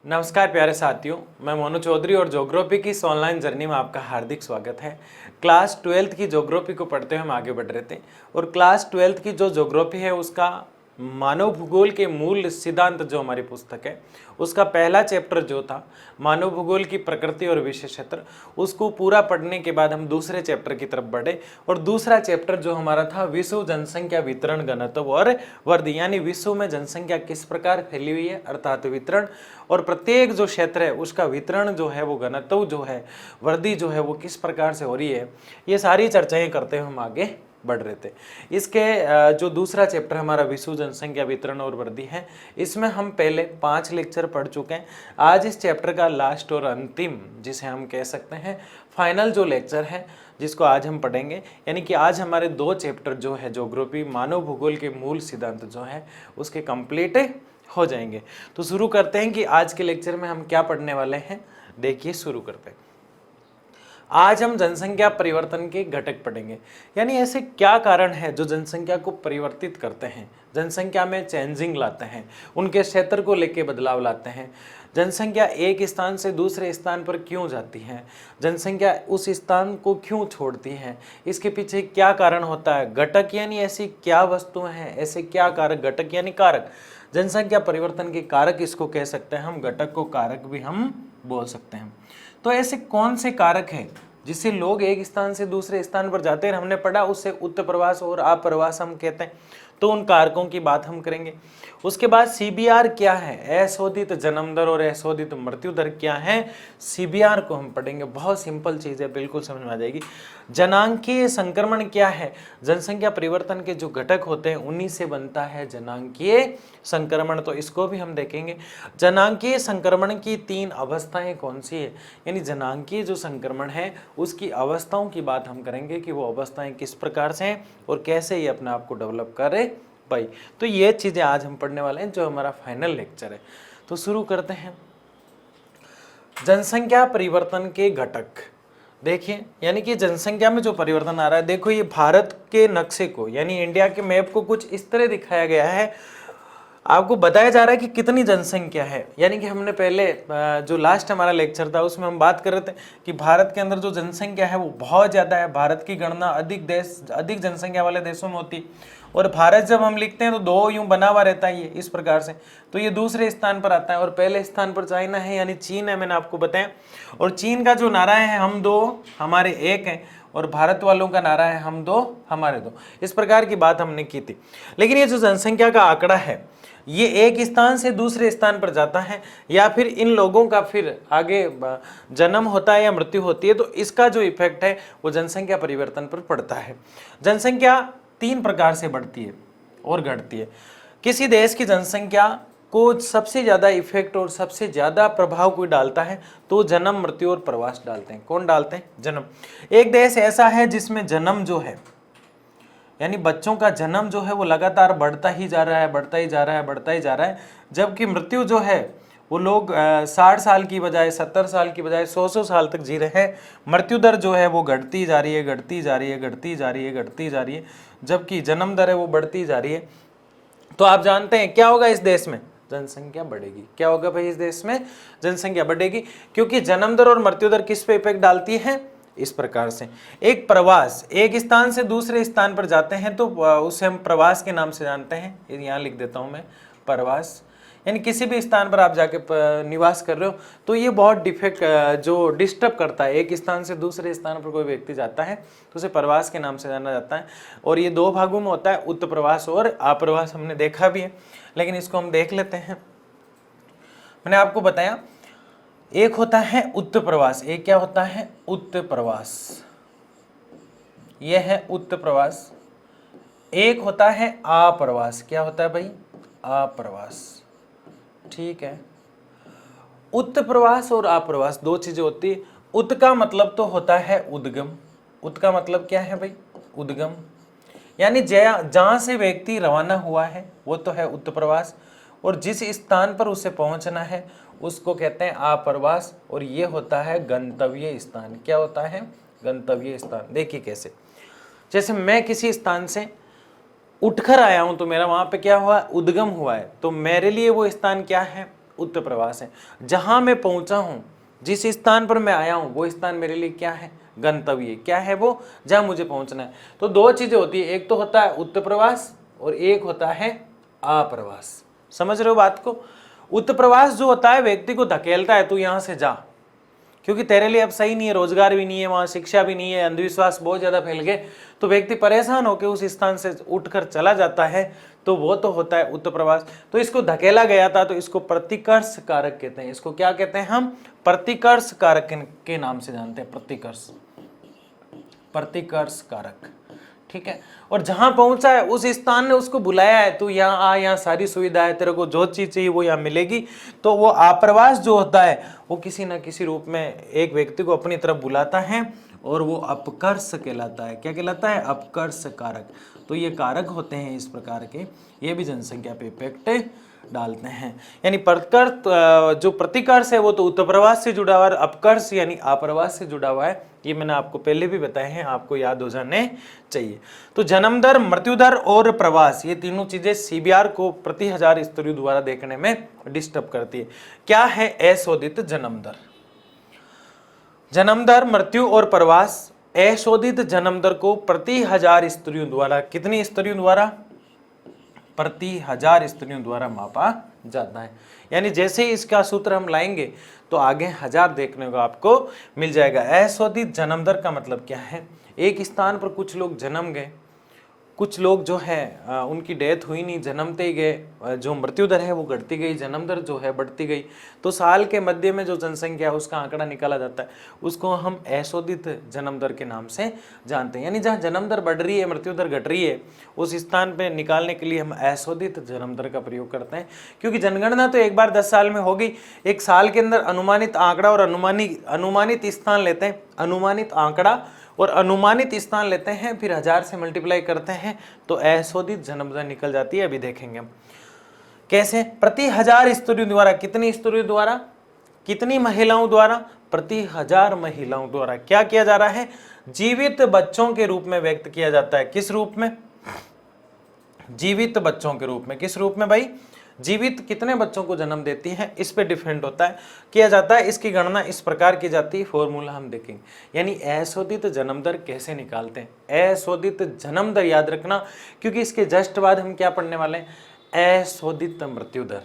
नमस्कार प्यारे साथियों, मैं मोनू चौधरी और ज्योग्राफी की इस ऑनलाइन जर्नी में आपका हार्दिक स्वागत है। क्लास 12th की ज्योग्राफी को पढ़ते हुए हम आगे बढ़ रहे थे और क्लास 12th की जो ज्योग्राफी है उसका मानव भूगोल के मूल सिद्धांत जो हमारी पुस्तक है उसका पहला चैप्टर जो था मानव भूगोल की प्रकृति और विशेष क्षेत्र, उसको पूरा पढ़ने के बाद हम दूसरे चैप्टर की तरफ बढ़े और दूसरा चैप्टर जो हमारा था विश्व जनसंख्या वितरण घनत्व और वृद्धि, यानी विश्व में जनसंख्या किस प्रकार फैली हुई है अर्थात वितरण, और प्रत्येक जो क्षेत्र है उसका वितरण जो है वो घनत्व जो है वृद्धि जो है वो किस प्रकार से हो रही है, ये सारी चर्चाएं करते हुए हम आगे बढ़ रहे थे। इसके जो दूसरा चैप्टर हमारा विश्व जनसंख्या वितरण और वृद्धि है, इसमें हम पहले 5 लेक्चर पढ़ चुके हैं। आज इस चैप्टर का लास्ट और अंतिम, जिसे हम कह सकते हैं फाइनल जो लेक्चर है, जिसको आज हम पढ़ेंगे, यानी कि आज हमारे 2 चैप्टर जो है ज्योग्राफी मानव भूगोल के मूल सिद्धांत जो है उसके कंप्लीट हो जाएंगे। तो शुरू करते हैं कि आज के लेक्चर में हम क्या पढ़ने वाले हैं। देखिए शुरू करते हैं। आज हम जनसंख्या परिवर्तन के घटक पढ़ेंगे, यानी ऐसे क्या कारण है जो जनसंख्या को परिवर्तित करते हैं, जनसंख्या में चेंजिंग लाते हैं, उनके क्षेत्र को लेके बदलाव लाते हैं। जनसंख्या एक स्थान से दूसरे स्थान पर क्यों जाती है, जनसंख्या उस स्थान को क्यों छोड़ती है, इसके पीछे क्या कारण होता है। घटक यानी ऐसी क्या वस्तुएं हैं, ऐसे क्या कारक, घटक यानी कारक, जनसंख्या परिवर्तन के कारक इसको कह सकते हैं हम, घटक को कारक भी हम बोल सकते हैं। तो ऐसे कौन से कारक हैं जिससे लोग एक स्थान से दूसरे स्थान पर जाते हैं, हमने पढ़ा उससे उत्प्रवास और अप्रवास हम कहते हैं, तो उन कारकों की बात हम करेंगे। उसके बाद सीबीआर क्या है, अशोधित जन्म दर और अशोधित मृत्यु दर क्या है, सीबीआर को हम पढ़ेंगे। बहुत सिंपल चीज़ है, बिल्कुल समझ में आ जाएगी। जनांकीय संक्रमण क्या है, जनसंख्या परिवर्तन के जो घटक होते हैं उन्हीं से बनता है जनांकीय संक्रमण, तो इसको भी हम देखेंगे। जनांकीय संक्रमण की 3 अवस्थाएं कौन सी है, यानी जनांकीय जो संक्रमण है उसकी अवस्थाओं की बात हम करेंगे कि वो अवस्थाएं किस प्रकार से हैं और कैसे ये अपने आप को डेवलप करे भाई। तो ये चीज़ें आज हम पढ़ने वाले हैं जो हमारा फाइनल लेक्चर है। तो शुरू करते हैं। जनसंख्या परिवर्तन के घटक देखिए, यानी कि जनसंख्या में जो परिवर्तन आ रहा है, देखो ये भारत के नक्शे को यानी इंडिया के मैप को कुछ इस तरह दिखाया गया है। आपको बताया जा रहा है कि कितनी जनसंख्या है, यानी कि हमने पहले जो लास्ट हमारा लेक्चर था उसमें हम बात कर रहे थे कि भारत के अंदर जो जनसंख्या है वो बहुत ज़्यादा है। भारत की गणना अधिक जनसंख्या वाले देशों में होती, और भारत जब हम लिखते हैं तो 2 यूं बना हुआ रहता है ये इस प्रकार से, तो ये दूसरे स्थान पर आता है और पहले स्थान पर चाइना है यानी चीन है, मैंने आपको बताया। और चीन का जो नारा है हम 2 हमारे 1 हैं, और भारत वालों का नारा है हम 2 हमारे 2, इस प्रकार की बात हमने की थी। लेकिन ये जो जनसंख्या का आंकड़ा है ये एक स्थान से दूसरे स्थान पर जाता है या फिर इन लोगों का फिर आगे जन्म होता है या मृत्यु होती है, तो इसका जो इफेक्ट है वो जनसंख्या परिवर्तन पर पड़ता है। जनसंख्या 3 प्रकार से बढ़ती है और घटती है। किसी देश की जनसंख्या को सबसे ज़्यादा इफेक्ट और सबसे ज़्यादा प्रभाव कोई डालता है तो जन्म, मृत्यु और प्रवास डालते हैं। कौन डालते हैं? जन्म। एक देश ऐसा है जिसमें जन्म जो है यानी बच्चों का जन्म जो है वो लगातार बढ़ता ही जा रहा है, बढ़ता ही जा रहा है, बढ़ता ही जा रहा है, जबकि मृत्यु जो है वो लोग 60 साल की बजाय 70 साल की बजाय 100 साल तक जी रहे हैं। मृत्यु दर जो है वो घटती जा रही है, घटती जा रही है, घटती जा रही है, घटती जा रही है, जबकि जन्म दर है वो बढ़ती जा रही है। तो आप जानते हैं क्या होगा इस देश में? जनसंख्या बढ़ेगी। क्या होगा भाई? इस देश में जनसंख्या बढ़ेगी, क्योंकि जन्म दर और मृत्यु दर किस पे इफेक्ट डालती है? इस प्रकार से। एक प्रवास, एक स्थान से दूसरे स्थान पर जाते हैं तो उसे हम प्रवास के नाम से जानते हैं। यहाँ लिख देता हूं मैं, प्रवास, यानी किसी भी स्थान पर आप जाके निवास कर रहे हो तो ये बहुत डिफेक्ट जो डिस्टर्ब करता है। एक स्थान से दूसरे स्थान पर कोई व्यक्ति जाता है तो उसे प्रवास के नाम से जाना जाता है, और ये 2 भागों में होता है, उत्प्रवास और अप्रवास। हमने देखा भी है, लेकिन इसको हम देख लेते हैं। मैंने आपको बताया एक होता है उत्प्रवास, एक क्या होता है? उत्प्रवास, यह है उत्प्रवास। एक होता है अप्रवास, क्या होता है भाई? अप्रवास, ठीक है। उत्प्रवास और अप्रवास 2 चीजें होती है। उत का मतलब तो होता है उद्गम, उत का मतलब क्या है भाई? उद्गम, यानी जहां से व्यक्ति रवाना हुआ है वो तो है उत्प्रवास, और जिस स्थान पर उसे पहुंचना है उसको कहते हैं अप्रवास, और ये होता है गंतव्य स्थान। क्या होता है? गंतव्य स्थान। देखिए कैसे, जैसे मैं किसी स्थान से उठकर आया हूं तो मेरा वहां पे क्या हुआ? उद्गम हुआ है, तो मेरे लिए वो स्थान क्या है? उत्तर प्रवास है। जहां मैं पहुंचा हूं, जिस स्थान पर मैं आया हूं, वो स्थान मेरे लिए क्या है? गंतव्य। क्या है वो? जहां मुझे पहुंचना है। तो दो चीजें होती है, एक तो होता है उत्तर प्रवास और एक होता है अप्रवास। समझ रहे हो बात को? उत्तर प्रवास जो होता है व्यक्ति को धकेलता है, तू यहां से जा, क्योंकि तेरे लिए अब सही नहीं है, रोजगार भी नहीं है, वहां शिक्षा भी नहीं है, अंधविश्वास बहुत ज्यादा फैल गए, तो व्यक्ति परेशान होकर उस स्थान से उठकर चला जाता है, तो वो तो होता है उत्तर प्रवास। तो इसको धकेला गया था, तो इसको प्रतिकर्ष कारक कहते हैं। इसको क्या कहते हैं? हम प्रतिकर्ष कारक के नाम से जानते हैं, प्रतिकर्ष कारक। ठीक है। और जहां पहुंचा है उस स्थान ने उसको बुलाया है, तू यहाँ आ, यहाँ सारी सुविधा है, तेरे को जो चीज चाहिए वो यहाँ मिलेगी। तो वो आप्रवास जो होता है वो किसी ना किसी रूप में एक व्यक्ति को अपनी तरफ बुलाता है, और वो अपकर्ष कहलाता है। क्या कहलाता है? अपकर्ष कारक। तो ये कारक होते हैं इस प्रकार के, ये भी जनसंख्या पे इफेक्ट डालते हैं। यानी प्रतिकर्ष, जो प्रतिकर्ष है वो तो उत्तर प्रवास से जुड़ा हुआ है, अपकर्ष यानी अप्रवास से जुड़ा हुआ है। ये मैंने आपको पहले भी बताए हैं, आपको याद हो जाने चाहिए। तो जन्म दर, मृत्यु दर और प्रवास, ये तीनों चीजें सीबीआर को प्रति हजार स्तरीय द्वारा देखने में डिस्टर्ब करती है। क्या है अशोधित जन्म दर? जन्म दर, मृत्यु और प्रवास, अशोधित जन्म दर को प्रति हजार स्त्रियों द्वारा, कितनी स्त्रियों द्वारा? प्रति हजार स्त्रियों द्वारा मापा जाता है। यानी जैसे ही इसका सूत्र हम लाएंगे तो आगे हजार देखने को आपको मिल जाएगा। अशोधित जन्म दर का मतलब क्या है? एक स्थान पर कुछ लोग जन्म गए, कुछ लोग जो है उनकी डेथ हुई नहीं, जन्मते ही गए, जो मृत्यु दर है वो घटती गई, जन्म दर जो है बढ़ती गई। तो साल के मध्य में जो जनसंख्या है उसका आंकड़ा निकाला जाता है, उसको हम अशोधित जन्म दर के नाम से जानते हैं। यानी जहाँ जन्म दर बढ़ रही है, मृत्यु दर घट रही है, उस स्थान पे निकालने के लिए हम अशोधित जन्म दर का प्रयोग करते हैं। क्योंकि जनगणना तो एक बार 10 साल में होगी, एक साल के अंदर अनुमानित आंकड़ा और अनुमानित स्थान लेते हैं, अनुमानित आंकड़ा और अनुमानित स्थान लेते हैं, फिर 1000 से मल्टीप्लाई करते हैं तो अशोधित जन्म दर निकल जाती है। अभी देखेंगे हम कैसे। प्रति हजार स्त्रियों द्वारा, कितनी स्त्रियों द्वारा? कितनी महिलाओं द्वारा? प्रति हजार महिलाओं द्वारा क्या किया जा रहा है? जीवित बच्चों के रूप में व्यक्त किया जाता है। किस रूप में? जीवित बच्चों के रूप में। किस रूप में भाई? जीवित कितने बच्चों को जन्म देती है, इस पे डिपेंड होता है, किया जाता है। इसकी गणना इस प्रकार की जाती है, फॉर्मूला हम देखेंगे। यानी अशोधित जन्म दर कैसे निकालते हैं? अशोधित जन्म दर याद रखना, क्योंकि इसके जस्ट बाद हम क्या पढ़ने वाले हैं? अशोधित मृत्यु दर।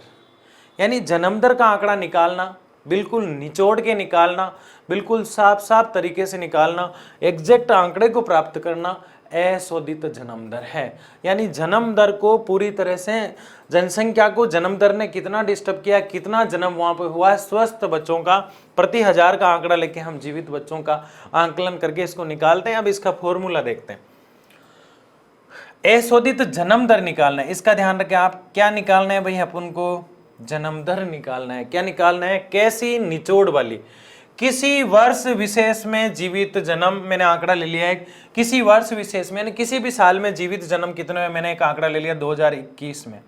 यानी जन्म दर का आंकड़ा निकालना, बिल्कुल निचोड़ के निकालना, बिल्कुल साफ साफ तरीके से निकालना, एग्जैक्ट आंकड़े को प्राप्त करना अशोधित जन्म दर है। यानी जन्म दर को पूरी तरह से, जनसंख्या को जन्म दर ने कितना डिस्टर्ब किया, कितना जन्म वहां पर हुआ, स्वस्थ बच्चों का प्रति हजार का आंकड़ा लेके हम जीवित बच्चों का आंकलन करके इसको निकालते हैं। अब इसका फॉर्मूला देखते हैं। अशोधित जन्म दर निकालना है, इसका ध्यान रखें आप। क्या निकालना है भाई? अपन को जन्म दर निकालना है। क्या निकालना है? कैसी? निचोड़ वाली। किसी वर्ष विशेष में जीवित जन्म, मैंने आंकड़ा ले लिया है, किसी वर्ष विशेष में, यानी किसी भी साल में जीवित जन्म कितने में, मैंने एक आंकड़ा ले लिया 2021 में।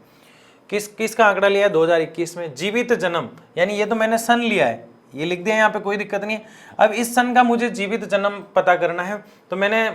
किसका आंकड़ा लिया? 2021 में जीवित जन्म, यानी ये तो मैंने सन लिया है, ये लिख दिया यहाँ पे, कोई दिक्कत नहीं है। अब इस सन का मुझे जीवित जन्म पता करना है, तो मैंने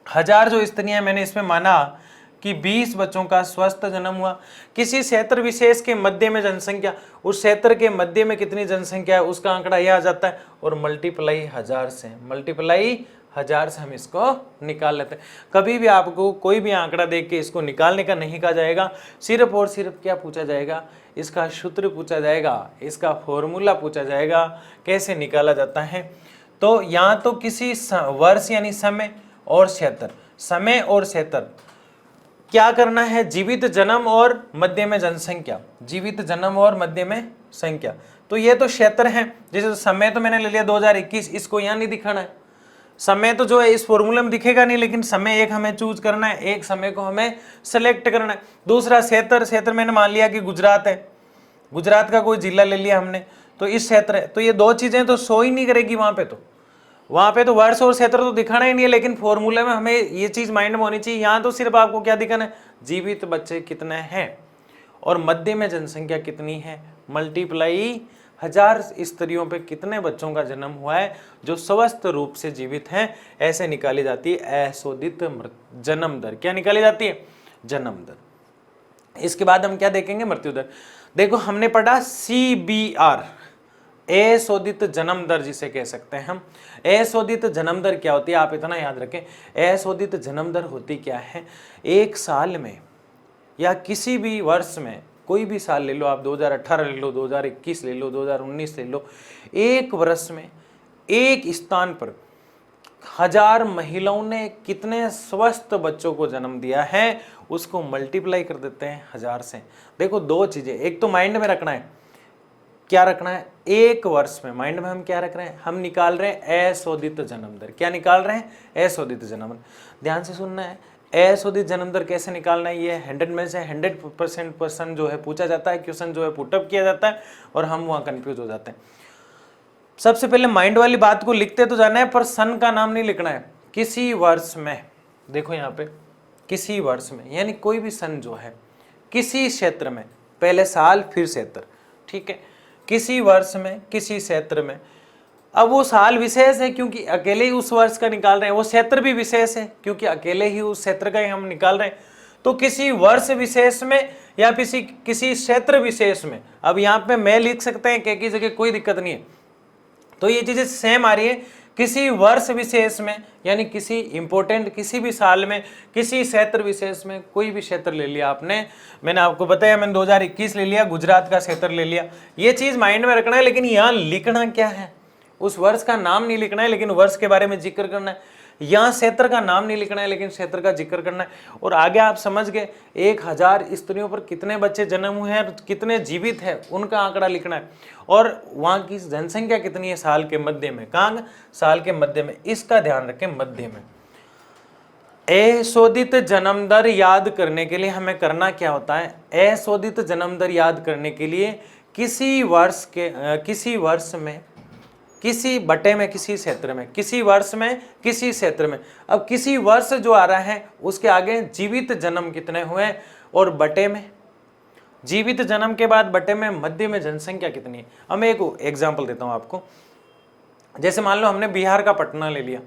1000 जो स्त्रियां, मैंने इसमें माना कि 20 बच्चों का स्वस्थ जन्म हुआ। किसी क्षेत्र विशेष के मध्य में जनसंख्या, उस क्षेत्र के मध्य में कितनी जनसंख्या है उसका आंकड़ा यह आ जाता है, और मल्टीप्लाई 1000 से, मल्टीप्लाई 1000 से हम इसको निकाल लेते हैं। कभी भी आपको कोई भी आंकड़ा देख के इसको निकालने का नहीं कहा जाएगा, सिर्फ और सिर्फ क्या पूछा जाएगा? इसका सूत्र पूछा जाएगा, इसका फॉर्मूला पूछा जाएगा, कैसे निकाला जाता है। तो यहाँ तो किसी वर्ष यानी समय और क्षेत्र, समय और क्षेत्र क्या करना है? जीवित जन्म और मध्य में जनसंख्या, जीवित जन्म और मध्य में संख्या। तो ये तो क्षेत्र है। जैसे समय तो मैंने ले लिया 2021, इसको यहाँ नहीं दिखाना है। समय तो जो है इस फॉर्मूले में दिखेगा नहीं, लेकिन समय एक हमें चूज करना है, एक समय को हमें सेलेक्ट करना है। दूसरा क्षेत्र, क्षेत्र मैंने मान लिया कि गुजरात है, गुजरात का कोई जिला ले लिया हमने, तो इस क्षेत्र है। तो ये दो चीजें तो शो ही नहीं करेगी वहां पे तो वर्ष और क्षेत्र तो दिखाना ही नहीं है, लेकिन फॉर्मूले में हमें ये चीज माइंड में होनी चाहिए। यहाँ तो सिर्फ आपको क्या दिखाना है? जीवित बच्चे कितने हैं और मध्य में जनसंख्या कितनी है, मल्टीप्लाई 1000 स्त्रियों पे कितने बच्चों का जन्म हुआ है जो स्वस्थ रूप से जीवित हैं, ऐसे निकाली जाती है अशोधित जन्म दर। क्या निकाली जाती है? जन्म दर। इसके बाद हम क्या देखेंगे, मृत्यु दर। देखो हमने पढ़ा CBR, अशोधित जन्म दर जिसे कह सकते हैं हम। अशोधित जन्म दर क्या होती है, आप इतना याद रखें, अशोधित जन्म दर होती क्या है, एक साल में या किसी भी वर्ष में, कोई भी साल ले लो आप, 2018 ले लो, 2021 ले लो, 2019 ले लो, एक वर्ष में एक स्थान पर 1000 महिलाओं ने कितने स्वस्थ बच्चों को जन्म दिया है, उसको मल्टीप्लाई कर देते हैं 1000 से। देखो दो चीजें, एक तो माइंड में रखना है, क्या रखना है, एक वर्ष में माइंड में हम क्या रख रहे हैं, हम निकाल रहे हैं अशोधित जन्म दर। क्या निकाल रहे हैं, अशोधित जन्म दर। ध्यान से सुनना है, अशोधित जन्म दर कैसे निकालना है, ये 100 में से 100% जो है पूछा जाता है, क्वेश्चन जो है पुटअप किया जाता है और हम वहां कंफ्यूज हो जाते हैं। सबसे पहले माइंड वाली बात को लिखते तो जाना है, पर सन का नाम नहीं लिखना है। किसी वर्ष में, देखो यहाँ पे किसी वर्ष में, यानी कोई भी सन जो है, किसी क्षेत्र में, पहले साल फिर क्षेत्र, ठीक है, किसी वर्ष में किसी क्षेत्र में। अब वो साल विशेष है क्योंकि अकेले ही उस वर्ष का निकाल रहे हैं, वो क्षेत्र भी विशेष है क्योंकि अकेले ही उस क्षेत्र का ही हम निकाल रहे हैं। तो किसी वर्ष विशेष में या किसी क्षेत्र विशेष में, अब यहाँ पे मैं लिख सकते हैं की जगह, कोई दिक्कत नहीं है। तो ये चीजें सेम आ रही है, किसी वर्ष विशेष में यानी किसी इंपॉर्टेंट, किसी भी साल में, किसी क्षेत्र विशेष में, कोई भी क्षेत्र ले लिया आपने, मैंने आपको बताया, मैंने 2021 ले लिया, गुजरात का क्षेत्र ले लिया, ये चीज माइंड में रखना है। लेकिन यहाँ लिखना क्या है, उस वर्ष का नाम नहीं लिखना है लेकिन वर्ष के बारे में जिक्र करना है। यहाँ क्षेत्र का नाम नहीं लिखना है लेकिन क्षेत्र का जिक्र करना है। और आगे आप समझ गए, 1000 स्त्रियों पर कितने बच्चे जन्म हुए हैं, कितने जीवित है, उनका आंकड़ा लिखना है। और वहाँ की जनसंख्या कितनी है साल के मध्य में, कहाँ, साल के मध्य में, इसका ध्यान रखें, मध्य में। अशोधित जन्म दर याद करने के लिए हमें करना क्या होता है, अशोधित जन्म दर याद करने के लिए किसी वर्ष में, किसी बटे में, किसी क्षेत्र में, किसी वर्ष में किसी क्षेत्र में। अब किसी वर्ष जो आ रहा है उसके आगे जीवित जन्म कितने हुए, और बटे में, जीवित जन्म के बाद बटे में, मध्य में जनसंख्या कितनी है। अब मैं एक एग्जांपल देता हूं आपको। जैसे मान लो हमने बिहार का पटना ले लिया,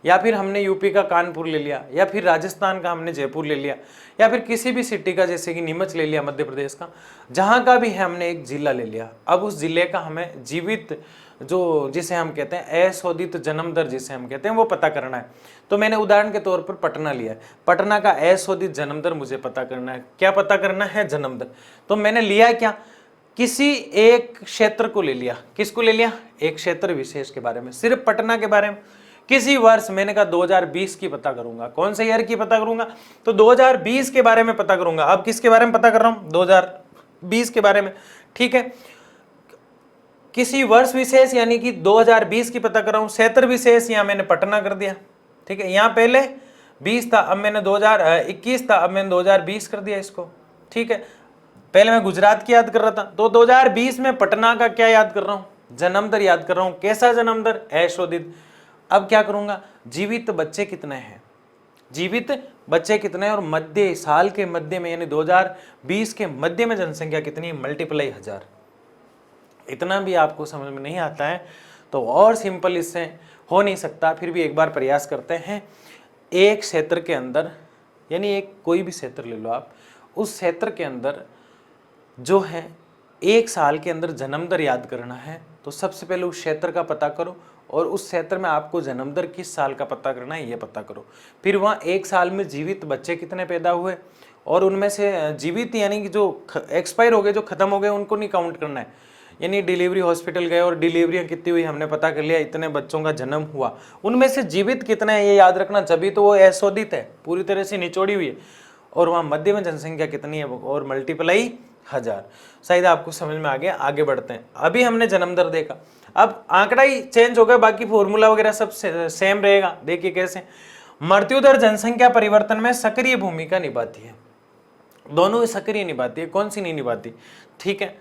या फिर हमने यूपी का कानपुर ले लिया, या फिर राजस्थान का हमने जयपुर ले लिया, या फिर किसी भी सिटी का जैसे कि नीमच ले लिया मध्य प्रदेश का, जहां का भी है हमने एक जिला ले लिया। अब उस जिले का हमें जीवित जो जिसे हम कहते हैं अशोधित जन्म दर जिसे हम कहते हैं वो पता करना है। तो मैंने उदाहरण के तौर पर पटना लिया है, पटना का अशोधित जन्म दर मुझे पता करना है। क्या पता करना है, जन्म दर। तो मैंने लिया क्या, किसी एक क्षेत्र को ले लिया। किसको ले लिया, एक क्षेत्र विशेष के बारे में, सिर्फ पटना के बारे में। किसी वर्ष, मैंने कहा 2020 की पता करूंगा, कौन से ईयर की पता करूंगा, तो 2020 के बारे में पता करूंगा। अब किसके बारे में पता कर रहा हूं, 2020 के बारे में, ठीक है। किसी वर्ष विशेष यानी कि 2020 की पता कर रहा हूं, क्षेत्र विशेष यहाँ मैंने पटना कर दिया, ठीक है। यहाँ पहले 20 था, अब मैंने 2021 था, अब मैंने 2020 कर दिया इसको, ठीक है। पहले मैं गुजरात की याद कर रहा था, तो 2020 में पटना का क्या याद कर रहा हूं, जन्म दर याद कर रहा हूं। कैसा जन्म दर, अशोधित। अब क्या करूंगा, जीवित बच्चे कितने हैं, जीवित बच्चे कितने हैं, और मध्य, साल के मध्य में यानी 2020 के मध्य में जनसंख्या कितनी है, मल्टीप्लाई 1000। इतना भी आपको समझ में नहीं आता है तो और सिंपल इससे हो नहीं सकता, फिर भी एक बार प्रयास करते हैं। एक क्षेत्र के अंदर, यानी एक कोई भी क्षेत्र ले लो आप, उस क्षेत्र के अंदर जो है एक साल के अंदर जन्म दर याद करना है, तो सबसे पहले उस क्षेत्र का पता करो और उस क्षेत्र में आपको जन्म दर किस साल का पता करना है ये पता करो। फिर वहाँ एक साल में जीवित बच्चे कितने पैदा हुए, और उनमें से जीवित यानी कि जो एक्सपायर हो गए, जो खत्म हो गए, उनको नहीं काउंट करना है। यानी डिलीवरी हॉस्पिटल गए और डिलीवरियां कितनी हुई हमने पता कर लिया, इतने बच्चों का जन्म हुआ, उनमें से जीवित कितने हैं ये याद रखना, जभी तो वो अशोधित है, पूरी तरह से निचोड़ी हुई है। और वहाँ मध्य में जनसंख्या कितनी है और मल्टीप्लाई 1000। शायद आपको समझ में आ गया। आगे बढ़ते हैं। अभी हमने जन्म दर देखा, अब आंकड़ा ही चेंज हो गया, बाकी फॉर्मूला वगैरह सब सेम रहेगा। देखिए कैसे, मृत्यु दर जनसंख्या परिवर्तन में सक्रिय भूमिका निभाती है, दोनों ही सक्रिय निभाती है, कौन सी नहीं निभाती, ठीक है।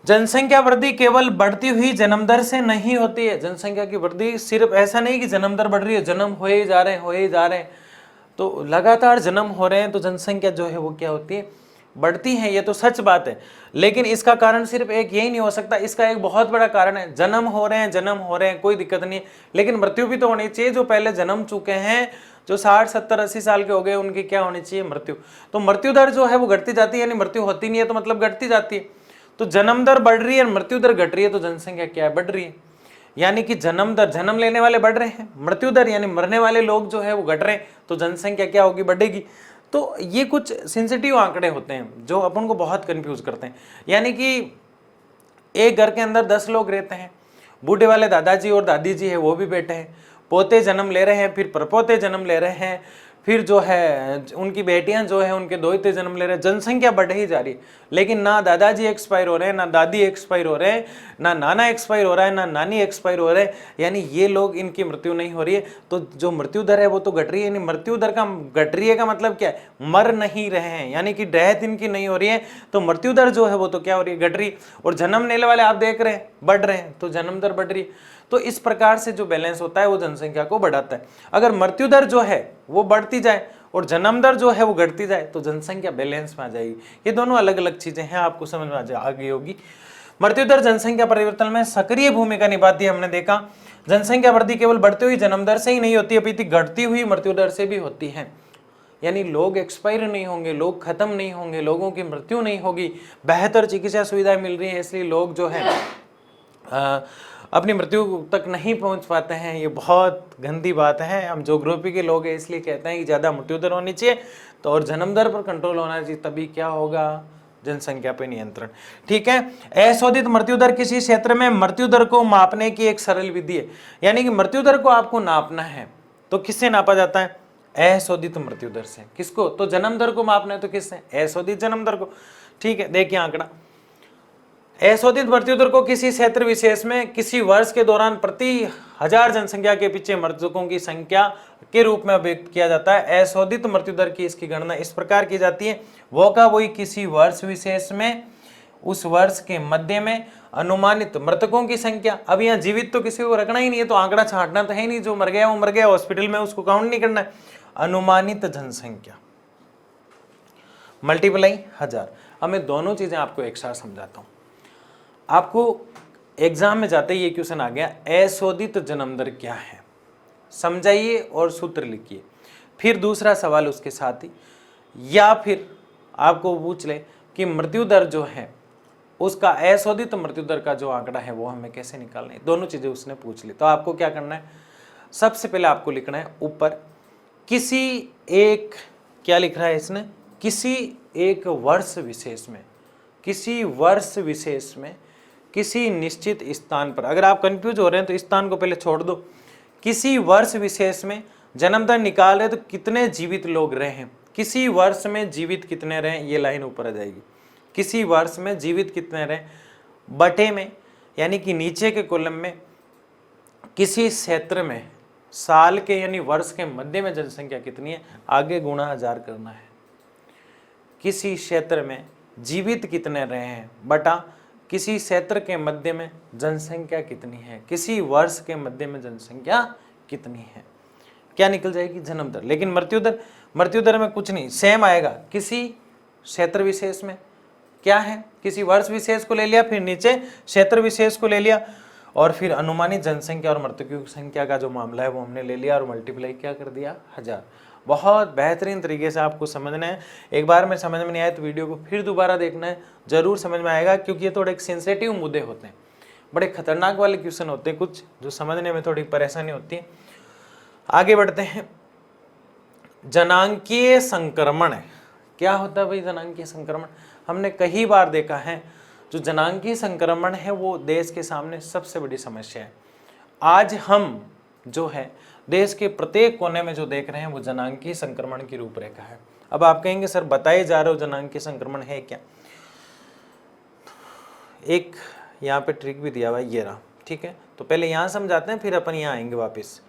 जनसंख्या वृद्धि केवल बढ़ती हुई जन्म दर से नहीं होती है। जनसंख्या की वृद्धि सिर्फ ऐसा नहीं कि जन्म दर बढ़ रही है, जन्म होए जा रहे हैं, तो लगातार जन्म हो रहे हैं, तो जनसंख्या जो है वो क्या होती है, बढ़ती हैं, ये तो सच बात है, लेकिन इसका कारण सिर्फ एक यही नहीं हो सकता, इसका एक बहुत बड़ा कारण है जन्म हो रहे हैं, कोई दिक्कत नहीं है, लेकिन मृत्यु भी तो होनी चाहिए। जो पहले जन्म चुके हैं, जो 60 70 80 साल के हो गए, उनकी क्या होनी चाहिए? मृत्यु। तो मृत्यु दर जो है वो घटती जाती है, यानी मृत्यु होती नहीं है तो मतलब घटती जाती है। तो जन्म दर बढ़ रही है, मृत्यु दर घट रही है, तो जनसंख्या क्या है? बढ़ रही है। यानी कि जन्म दर, जन्म लेने वाले बढ़ रहे हैं, मृत्यु दर यानी मरने वाले लोग जो है वो घट रहे हैं, तो जनसंख्या क्या होगी? बढ़ेगी। तो ये कुछ सेंसिटिव आंकड़े होते हैं जो अपन को बहुत कंफ्यूज करते हैं। यानी कि एक घर के अंदर 10 लोग रहते हैं, बूढ़े वाले दादाजी और दादी जी है वो भी बैठे हैं, पोते जन्म ले रहे हैं, फिर परपोते जन्म ले रहे हैं, फिर जो है उनकी बेटियां जो है उनके दोहते जन्म ले रहे हैं, जनसंख्या बढ़ ही जा रही है। लेकिन ना दादाजी एक्सपायर हो रहे हैं, ना दादी एक्सपायर हो रहे हैं, ना नाना एक्सपायर हो रहा है, ना नानी एक्सपायर हो रहे हैं, यानी ये लोग, इनकी मृत्यु नहीं हो रही है। तो जो मृत्यु दर है वो तो घट रही है, यानी मृत्यु दर का घट रही है का मतलब क्या है? मर नहीं रहे हैं, यानी कि डेथ इनकी नहीं हो रही है, तो मृत्यु दर जो है वो तो क्या हो रही है? घट रही है। और जन्म लेने वाले आप देख रहे हैं बढ़ रहे हैं, तो जन्म दर बढ़ रही है। तो इस प्रकार से जो बैलेंस होता है वो जनसंख्या को बढ़ाता है। अगर मृत्यु दर जो है वो बढ़ती जाए और जन्म दर जो है वो घटती जाए तो जनसंख्या बैलेंस में आ जाएगी। ये दोनों अलग अलग चीजें हैं, आपको समझ में आ गई होगी। मृत्यु दर जनसंख्या परिवर्तन में सक्रिय भूमिका निभाती है। हमने देखा जनसंख्या वृद्धि केवल बढ़ती हुई जन्म दर से ही नहीं होती, अपितु घटती हुई मृत्यु दर से भी होती है। यानी लोग एक्सपायर नहीं होंगे, लोग खत्म नहीं होंगे, लोगों की मृत्यु नहीं होगी, बेहतर चिकित्सा सुविधाएं मिल रही है, इसलिए लोग जो है अपनी मृत्यु तक नहीं पहुंच पाते हैं। ये बहुत गंदी बात है। हम ज्योग्राफी के लोग हैं इसलिए कहते हैं कि ज़्यादा मृत्यु दर होनी चाहिए, तो और जन्म दर पर कंट्रोल होना चाहिए, तभी क्या होगा? जनसंख्या पे नियंत्रण। ठीक है। अशोधित मृत्यु दर किसी क्षेत्र में मृत्यु दर को मापने की एक सरल विधि है। यानी कि मृत्यु दर को आपको नापना है तो किससे नापा जाता है? अशोधित मृत्यु दर से। किसको? तो जन्म दर को मापना है तो किससे? अशोधित जन्म दर को। ठीक है, देखिए आंकड़ा, अशोधित मृत्यु दर को किसी क्षेत्र विशेष में किसी वर्ष के दौरान प्रति 1000 जनसंख्या के पीछे मृतकों की संख्या के रूप में व्यक्त किया जाता है। अशोधित मृत्यु दर की इसकी गणना इस प्रकार की जाती है, वो का वही किसी वर्ष विशेष में उस वर्ष के मध्य में अनुमानित मृतकों की संख्या। अब यहाँ जीवित तो किसी को रखना ही नहीं है, तो आंकड़ा छांटना तो है नहीं, जो मर गया वो मर गया, हॉस्पिटल में उसको काउंट नहीं करना है। अनुमानित जनसंख्या मल्टीप्लाई 1000। अब मैं दोनों चीजें आपको एक साथ समझाता हूं। आपको एग्जाम में जाते ही ये क्वेश्चन आ गया, अशोधित जन्म दर क्या है, समझाइए और सूत्र लिखिए। फिर दूसरा सवाल उसके साथ ही, या फिर आपको पूछ ले कि मृत्यु दर जो है उसका अशोधित मृत्यु दर का जो आंकड़ा है वो हमें कैसे निकालना है। दोनों चीजें उसने पूछ ली। तो आपको क्या करना है? सबसे पहले आपको लिखना है ऊपर किसी एक, क्या लिख रहा है इसने? किसी एक वर्ष विशेष में, किसी वर्ष विशेष में किसी निश्चित स्थान पर। अगर आप कंफ्यूज हो रहे हैं तो स्थान को पहले छोड़ दो। किसी वर्ष विशेष में जन्म दर निकाल रहे तो कितने जीवित लोग रहे हैं, किसी वर्ष में जीवित कितने रहे, ये लाइन ऊपर आ जाएगी। किसी वर्ष में जीवित कितने रहे, बटे में यानी कि नीचे के कॉलम में किसी क्षेत्र में साल के यानी वर्ष के मध्य में जनसंख्या कितनी है, आगे गुणा 1000 करना है। किसी क्षेत्र में जीवित कितने रहे हैं बटा किसी क्षेत्र के मध्य में जनसंख्या कितनी है, किसी वर्ष के मध्य में जनसंख्या कितनी है, क्या निकल जाएगी? जन्म दर। लेकिन मृत्यु दर में कुछ नहीं, सेम आएगा। किसी क्षेत्र विशेष में क्या है, किसी वर्ष विशेष को ले लिया, फिर नीचे क्षेत्र विशेष को ले लिया, और फिर अनुमानित जनसंख्या और मृतकों की संख्या का जो मामला है वो हमने ले लिया और मल्टीप्लाई क्या कर दिया? 1000। बहुत बेहतरीन तरीके से आपको समझना है। एक बार में समझ में नहीं आया तो वीडियो को फिर दोबारा देखना है, जरूर समझ में आएगा, क्योंकि ये थोड़े सेंसिटिव मुद्दे होते हैं, बड़े खतरनाक वाले क्वेश्चन होते हैं कुछ, जो समझने में थोड़ी परेशानी होती है। आगे बढ़ते हैं। जनांकीय संक्रमण क्या होता है भाई? जनांकीय संक्रमण हमने कई बार देखा है, जो जनांकीय संक्रमण है वो देश के सामने सबसे बड़ी समस्या है। आज हम जो है देश के प्रत्येक कोने में जो देख रहे हैं वो जनांकीय संक्रमण की रूपरेखा है। अब आप कहेंगे सर बताए जा रहे हो जनांकीय संक्रमण है क्या? एक यहाँ पे ट्रिक भी दिया हुआ है, ये रहा। ठीक है, तो पहले यहाँ समझाते हैं, फिर अपन यहाँ आएंगे वापस।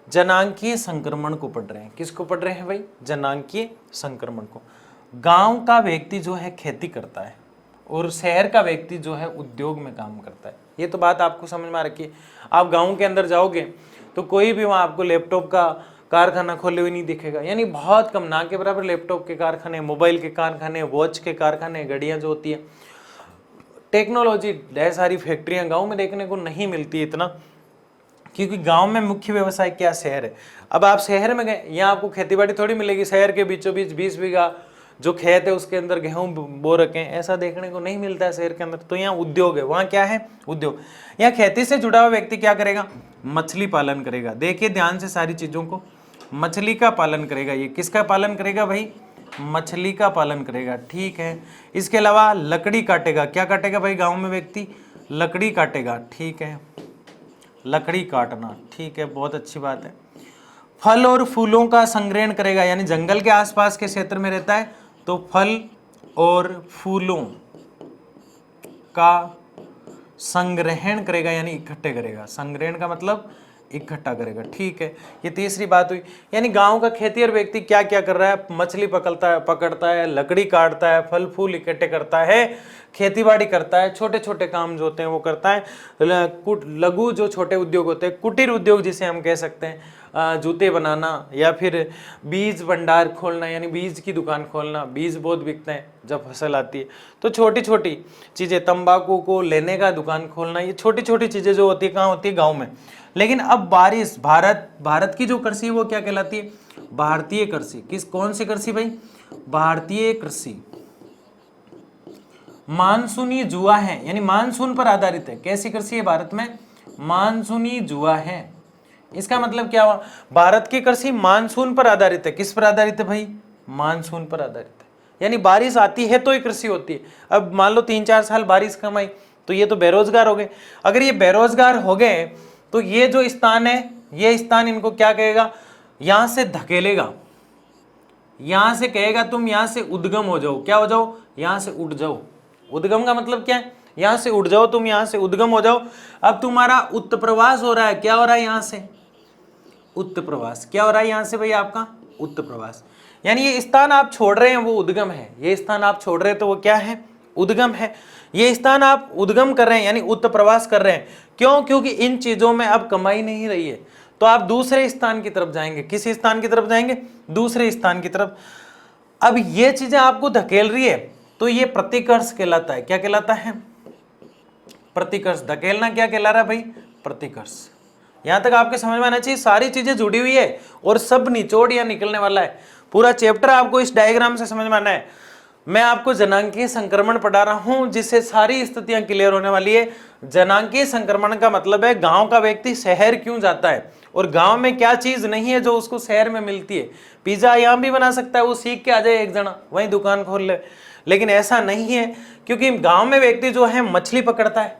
जनांकीय संक्रमण को पढ़ रहे हैं। किसको पढ़ रहे हैं भाई? जनांकीय संक्रमण को। गांव का व्यक्ति जो है खेती करता है और शहर का व्यक्ति जो है उद्योग में काम करता है। ये तो बात आपको समझ में आ रखी है। आप गांव के अंदर जाओगे तो कोई भी वहाँ आपको लैपटॉप का कारखाना खोले हुए नहीं दिखेगा, यानी बहुत कम, ना के बराबर लैपटॉप के कारखाने, मोबाइल के कारखाने, वॉच के कारखाने, घड़ियां जो होती है, टेक्नोलॉजी, ढेर सारी फैक्ट्रियां गांव में देखने को नहीं मिलती इतना, क्योंकि गांव में मुख्य व्यवसाय क्या, शहर है। अब आप शहर में गए, यहाँ आपको खेतीबाड़ी थोड़ी मिलेगी, शहर के बीचों बीच 20 बीघा जो खेत है उसके अंदर गेहूं बो रखे हैं, ऐसा देखने को नहीं मिलता है शहर के अंदर। तो यहाँ उद्योग है, वहाँ क्या है, उद्योग। यहाँ खेती से जुड़ा हुआ व्यक्ति क्या करेगा, मछली पालन करेगा। देखिए ध्यान से सारी चीजों को, मछली का पालन करेगा। ये किसका पालन करेगा भाई, मछली का पालन करेगा, ठीक है। इसके अलावा लकड़ी काटेगा, क्या काटेगा भाई गाँव में व्यक्ति, लकड़ी काटेगा, ठीक है, लकड़ी काटना, ठीक है, बहुत अच्छी बात है। फल और फूलों का संग्रहण करेगा, यानी जंगल के आसपास के क्षेत्र में रहता है तो फल और फूलों का संग्रहण करेगा, यानी इकट्ठे करेगा। संग्रहण का मतलब इकट्ठा करेगा, ठीक है। ये तीसरी बात हुई, यानी गांव का खेतीहर व्यक्ति क्या क्या कर रहा है, मछली पकड़ता है, लकड़ी काटता है, फल फूल इकट्ठे करता है, खेतीबाड़ी करता है, छोटे छोटे काम जो होते हैं वो करता है। लघु जो छोटे उद्योग होते हैं, कुटीर उद्योग जिसे हम कह सकते हैं, जूते बनाना या फिर बीज भंडार खोलना, यानी बीज की दुकान खोलना, बीज बहुत बिकते हैं जब फसल आती है। तो छोटी छोटी चीज़ें, तंबाकू को लेने का दुकान खोलना, ये छोटी छोटी चीज़ें जो होती है कहाँ होती है, गाँव में। लेकिन अब बारिश, भारत की जो कृषि है वो क्या कहलाती है, भारतीय कृषि। कौन सी कृषि भाई, भारतीय कृषि। मानसूनी जुआ है, यानी मानसून पर आधारित है। कैसी कृषि है भारत में, मानसूनी जुआ है। इसका मतलब क्या हुआ, भारत की कृषि मानसून पर आधारित है। किस पर आधारित है भाई, मानसून पर आधारित है, यानी बारिश आती है तो ही कृषि होती है। अब मान लो 3-4 साल बारिश कम आई तो ये तो बेरोजगार हो गए। अगर ये बेरोजगार हो गए तो ये जो स्थान है, ये स्थान इनको क्या कहेगा, यहां से धकेलेगा, यहां से कहेगा तुम यहां से उद्गम हो जाओ। क्या हो जाओ, यहां से उठ जाओ। उद्गम का मतलब क्या है, यहां से उठ जाओ, तुम यहां से उद्गम हो जाओ। अब तुम्हारा उत्प्रवास हो रहा है, क्या हो रहा है यहां से, उत्प्रवास। क्या हो रहा है यहां से भाई आपका, उत्प्रवास। यानी ये स्थान आप छोड़ रहे हैं वो उद्गम है, ये स्थान आप छोड़ रहे हैं तो वो क्या है, उद्गम है। ये स्थान आप उद्गम कर रहे हैं यानी उत्प्रवास कर रहे हैं। क्यों, क्योंकि इन चीजों में अब कमाई नहीं रही है, तो आप दूसरे स्थान की तरफ जाएंगे। किस स्थान की तरफ जाएंगे, दूसरे स्थान की तरफ। अब ये चीजें आपको धकेल रही है तो ये प्रतिकर्ष कहलाता है। क्या कहलाता है, प्रतिकर्ष। धकेलना क्या कहला रहा है भाई, प्रतिकर्ष। यहां तक आपके समझ में आना चाहिए, सारी चीजें जुड़ी हुई है और सब निचोड़ या निकलने वाला है। पूरा चैप्टर आपको इस डायग्राम से समझ में आना है। मैं आपको जनांकीय संक्रमण पढ़ा रहा हूं जिससे सारी स्थितियां क्लियर होने वाली है। जनांकीय संक्रमण का मतलब है गांव का व्यक्ति शहर क्यों जाता है और गांव में क्या चीज नहीं है जो उसको शहर में मिलती है। पिज्जा यहां भी बना सकता है, वो सीख के आ जाए एक जना, वहीं दुकान खोल ले, लेकिन ऐसा नहीं है, क्योंकि गांव में व्यक्ति जो है मछली पकड़ता है,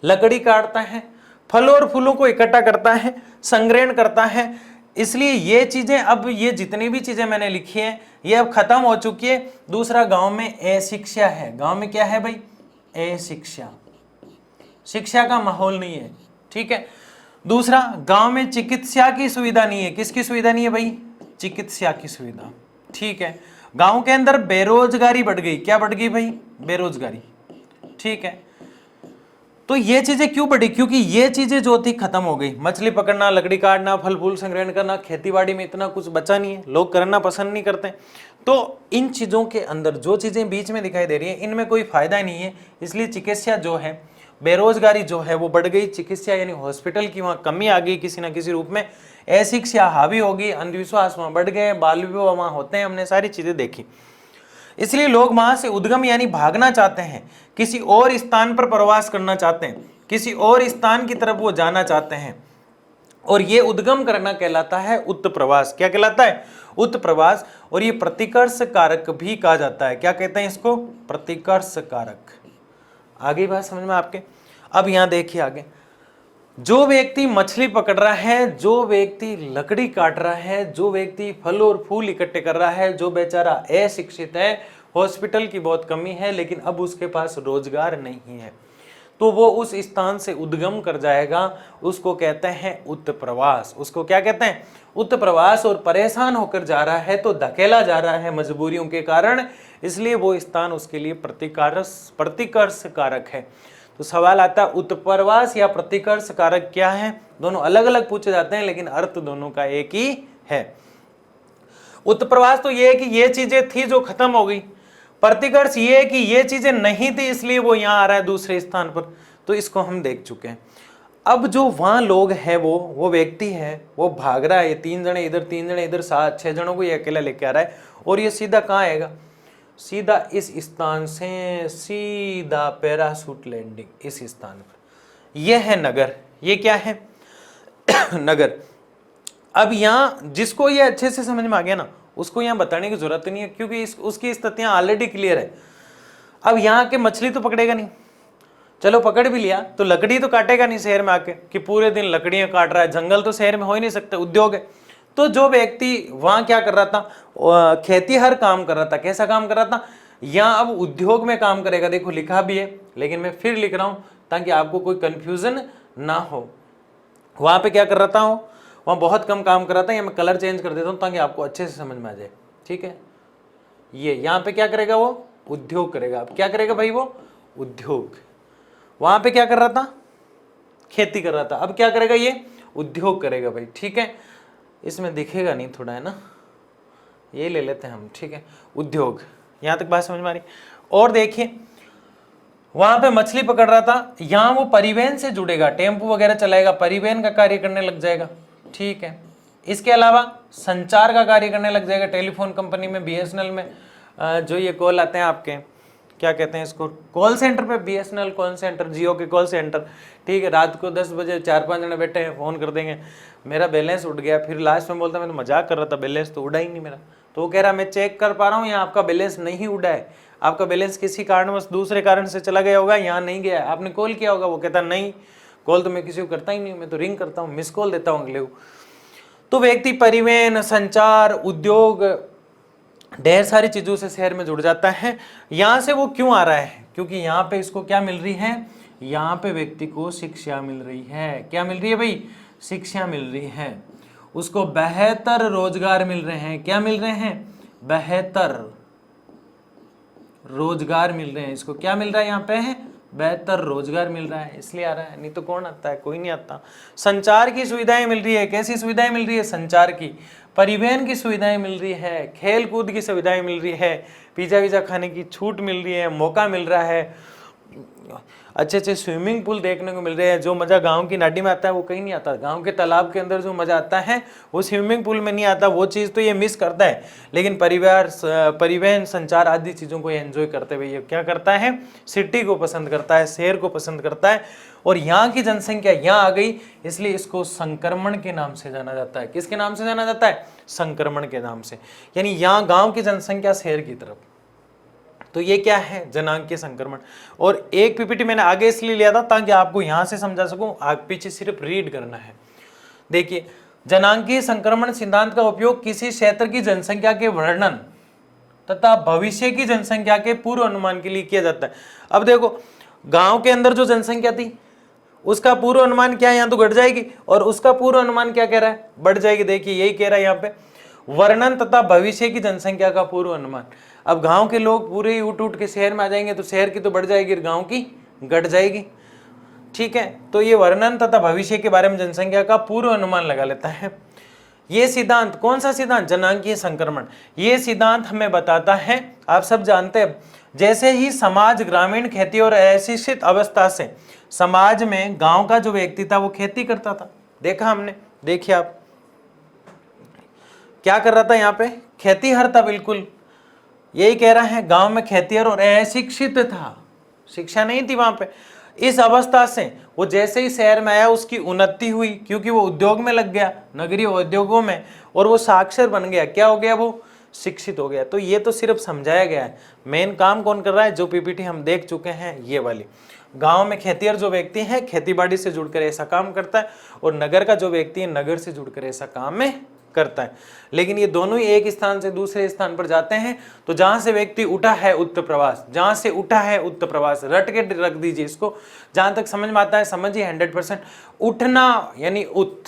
लकड़ी काटता है, फल और फूलों को इकट्ठा करता है, संग्रहण करता है। इसलिए ये चीजें, अब ये जितनी भी चीजें मैंने लिखी है ये अब खत्म हो चुकी है। दूसरा, गांव में अशिक्षा है। गांव में क्या है भाई, अशिक्षा, शिक्षा का माहौल नहीं है, ठीक है। दूसरा, गांव में चिकित्सा की सुविधा नहीं है। किसकी सुविधा नहीं है भाई, चिकित्सा की सुविधा, ठीक है। गांव के अंदर बेरोजगारी बढ़ गई। क्या बढ़ गई भाई, बेरोजगारी, ठीक है। तो ये चीजें क्यों बढ़ी, क्योंकि ये चीजें जो थी खत्म हो गई। मछली पकड़ना, लकड़ी काटना, फल फूल संग्रहण करना, खेतीबाड़ी में इतना कुछ बचा नहीं है, लोग करना पसंद नहीं करते। तो इन चीजों के अंदर जो चीजें बीच में दिखाई दे रही है इनमें कोई फायदा नहीं है, इसलिए चिकित्सा जो है, बेरोजगारी जो है वो बढ़ गई। चिकित्सा यानी हॉस्पिटल की वहां कमी आ गई किसी ना किसी रूप में। अशिक्षा हावी होगी, अंधविश्वास वहां बढ़ गए, बाल विवाह वहां होते हैं, हमने सारी चीजें देखी। इसलिए लोग वहां से उद्गम यानी भागना चाहते हैं, किसी और स्थान पर प्रवास करना चाहते हैं, किसी और स्थान की तरफ वो जाना चाहते हैं, और ये उद्गम करना कहलाता है उत्प्रवास। क्या कहलाता है, उत्प्रवास। और ये प्रतिकर्ष कारक भी कहा जाता है। क्या कहते हैं इसको, प्रतिकर्ष कारक। आगे बात समझ में आपके। अब यहां देखिए आगे, जो व्यक्ति मछली पकड़ रहा है, जो व्यक्ति लकड़ी काट रहा है, जो व्यक्ति फल और फूल इकट्ठे कर रहा है, जो बेचारा अशिक्षित है, हॉस्पिटल की बहुत कमी है लेकिन अब उसके पास रोजगार नहीं है, तो वो उस स्थान से उद्गम कर जाएगा। उसको कहते हैं उत्प्रवास। उसको क्या कहते हैं, उत्प्रवास। और परेशान होकर जा रहा है तो धकेला जा रहा है मजबूरियों के कारण, इसलिए वो स्थान उसके लिए प्रतिकर्ष कारक है। तो सवाल आता है उत्प्रवास या प्रतिकर्ष कारक क्या है। दोनों अलग अलग पूछे जाते हैं लेकिन अर्थ दोनों का एक ही है। उत्प्रवास तो ये है कि ये चीजें थी जो खत्म हो गई, प्रतिकर्ष ये है कि ये चीजें नहीं थी इसलिए वो यहां आ रहा है दूसरे स्थान पर। तो इसको हम देख चुके हैं। अब जो वहां लोग हैं वो व्यक्ति है, वो भाग रहा है, ये 3 जने इधर 3 जने इधर 7-6 जनों को ये अकेला लेके आ रहा है और ये सीधा कहाँ आएगा, सीधा इस स्थान से सीधा पैराशूट लैंडिंग इस स्थान पर। यह है नगर, ये क्या है नगर। अब यहां जिसको ये अच्छे से समझ में आ गया ना उसको यहां बताने की जरूरत नहीं है क्योंकि उसकी स्थितियां ऑलरेडी क्लियर है। अब यहां के मछली तो पकड़ेगा नहीं, चलो पकड़ भी लिया तो लकड़ी तो काटेगा नहीं शहर में आके कि पूरे दिन लकड़ियां काट रहा है, जंगल तो शहर में हो ही नहीं सकते, उद्योग है। तो जो व्यक्ति वहां क्या कर रहा था, खेती हर काम कर रहा था, कैसा काम कर रहा था, यहाँ अब उद्योग में काम करेगा। देखो लिखा भी है लेकिन मैं फिर लिख रहा हूं ताकि आपको कोई कंफ्यूजन ना हो। वहां पे क्या कर रहा था, वहां बहुत कम काम कर रहा था, या मैं कलर चेंज कर देता हूं ताकि आपको अच्छे से समझ में आ जाए। ठीक है, ये यहाँ पे क्या करेगा, वो उद्योग करेगा। अब क्या करेगा भाई, वो उद्योग। वहां पे क्या कर रहा था, खेती कर रहा था, अब क्या करेगा, ये उद्योग करेगा भाई। ठीक है, इसमें दिखेगा नहीं थोड़ा, है ना, ये ले लेते हैं हम। ठीक है, उद्योग। यहां तक बात समझ में आ रही। और देखिए वहां पे मछली पकड़ रहा था, यहां वो परिवहन से जुड़ेगा, टेम्पो वगैरह चलाएगा, परिवहन का कार्य करने लग जाएगा। ठीक है, इसके अलावा संचार का कार्य करने लग जाएगा। टेलीफोन कंपनी में, बीएसएनएल में जो ये कॉल आते हैं आपके, क्या कहते हैं इसको, कॉल सेंटर पे, बीएसएनएल कॉल सेंटर, जियो के कॉल सेंटर। ठीक है, रात को 10 बजे 4-5 जने बैठे हैं, फोन कर देंगे, मेरा बैलेंस उड़ गया, फिर लास्ट में बोलता मैं तो मजाक कर रहा था, बैलेंस तो उड़ा ही नहीं मेरा। तो वो कह रहा मैं चेक कर पा रहा हूँ, यहाँ आपका बैलेंस नहीं उड़ा है, आपका बैलेंस किसी कारणवश दूसरे कारण से चला गया होगा, यहाँ नहीं गया है, आपने कॉल किया होगा। वो कहता नहीं, कॉल तो मैं किसी को करता ही नहीं, मैं तो रिंग करता हूँ, मिस कॉल देता हूँ अगले को। तो व्यक्ति परिवहन, संचार, उद्योग, ढेर सारी चीजों से शहर में जुड़ जाता है। यहां से वो क्यों आ रहा है, क्योंकि यहाँ पे इसको क्या मिल रही है, यहाँ पे व्यक्ति को शिक्षा मिल रही है। क्या मिल रही है भाई, शिक्षा मिल रही है, उसको बेहतर रोजगार मिल रहे हैं। क्या मिल रहे हैं, बेहतर रोजगार मिल रहे हैं। इसको क्या मिल रहा है, यहाँ पे है बेहतर रोजगार मिल रहा है, इसलिए आ रहा है, नहीं तो कौन आता है, कोई नहीं आता। संचार की सुविधाएं मिल रही है, कैसी सुविधाएं मिल रही है, संचार की। परिवहन की सुविधाएं मिल रही है, खेल कूद की सुविधाएं मिल रही है, पिज्जा विजा खाने की छूट मिल रही है, मौका मिल रहा है, अच्छे अच्छे स्विमिंग पूल देखने को मिल रहे हैं। जो मजा गांव की नाडी में आता है वो कहीं नहीं आता। गांव के तालाब के अंदर जो मजा आता है वो स्विमिंग पूल में नहीं आता, वो चीज़ तो ये मिस करता है। लेकिन परिवहन, संचार आदि चीज़ों को ये एंजॉय करते हुए ये क्या करता है, सिटी को पसंद करता है, शहर को पसंद करता है। और यहाँ की जनसंख्या यहाँ आ गई, इसलिए इसको संक्रमण के नाम से जाना जाता है। किसके नाम से जाना जाता है, संक्रमण के नाम से। यानी यहाँ गाँव की जनसंख्या शहर की तरफ। तो ये क्या है, जनांकीय संक्रमण। और एक पीपीटी मैंने आगे इसलिए लिया था ताकि आपको यहां से समझा सकूं, आगे पीछे सिर्फ रीड करना है। देखिए, जनांकीय संक्रमण सिद्धांत का उपयोग किसी क्षेत्र की जनसंख्या के वर्णन तथा भविष्य की जनसंख्या के पूर्व अनुमान के लिए किया जाता है। अब देखो, गांव के अंदर जो जनसंख्या थी उसका पूर्व अनुमान क्या है, यहाँ तो घट जाएगी, और उसका पूर्व अनुमान क्या कह रहा है, बढ़ जाएगी। देखिए यही कह रहा है यहाँ पे, वर्णन तथा भविष्य की जनसंख्या का पूर्व अनुमान। अब गांव के लोग पूरे ही उठ के शहर में आ जाएंगे तो शहर की तो बढ़ जाएगी, गांव की घट जाएगी। ठीक है, तो ये वर्णन तथा भविष्य के बारे में जनसंख्या का पूर्व अनुमान लगा लेता है। ये सिद्धांत, कौन सा सिद्धांत, जनांकीय संक्रमण। ये सिद्धांत हमें बताता है, आप सब जानते हैं, जैसे ही समाज ग्रामीण खेती और अशिक्षित अवस्था से समाज में गांव का जो व्यक्ति था वो खेती करता था, देखा हमने, देखिए आप क्या कर रहा था, यहाँ पे खेतीहर था, बिल्कुल यही कह रहा है, गांव में खेतीहर और अशिक्षित था, शिक्षा नहीं थी वहां पे। इस अवस्था से वो जैसे ही शहर में आया उसकी उन्नति हुई, क्योंकि वो उद्योग में लग गया, नगरीय उद्योगों में, और वो साक्षर बन गया। क्या हो गया, वो शिक्षित हो गया। तो ये तो सिर्फ समझाया गया है, मेन काम कौन कर रहा है, जो पीपीटी हम देख चुके हैं ये वाली। गांव में खेतीहर जो व्यक्ति है खेतीबाड़ी से जुड़कर ऐसा काम करता है, और नगर का जो व्यक्ति है नगर से जुड़कर ऐसा काम में करता है। लेकिन ये दोनों ही एक स्थान से दूसरे स्थान पर जाते हैं। तो जहां से व्यक्ति उठा है उत्तर प्रवास, जहां से उठा है उत्तर प्रवास, रट के रख दीजिए इसको, जहां तक समझ में आता है समझिए 100%। उठना यानी उत,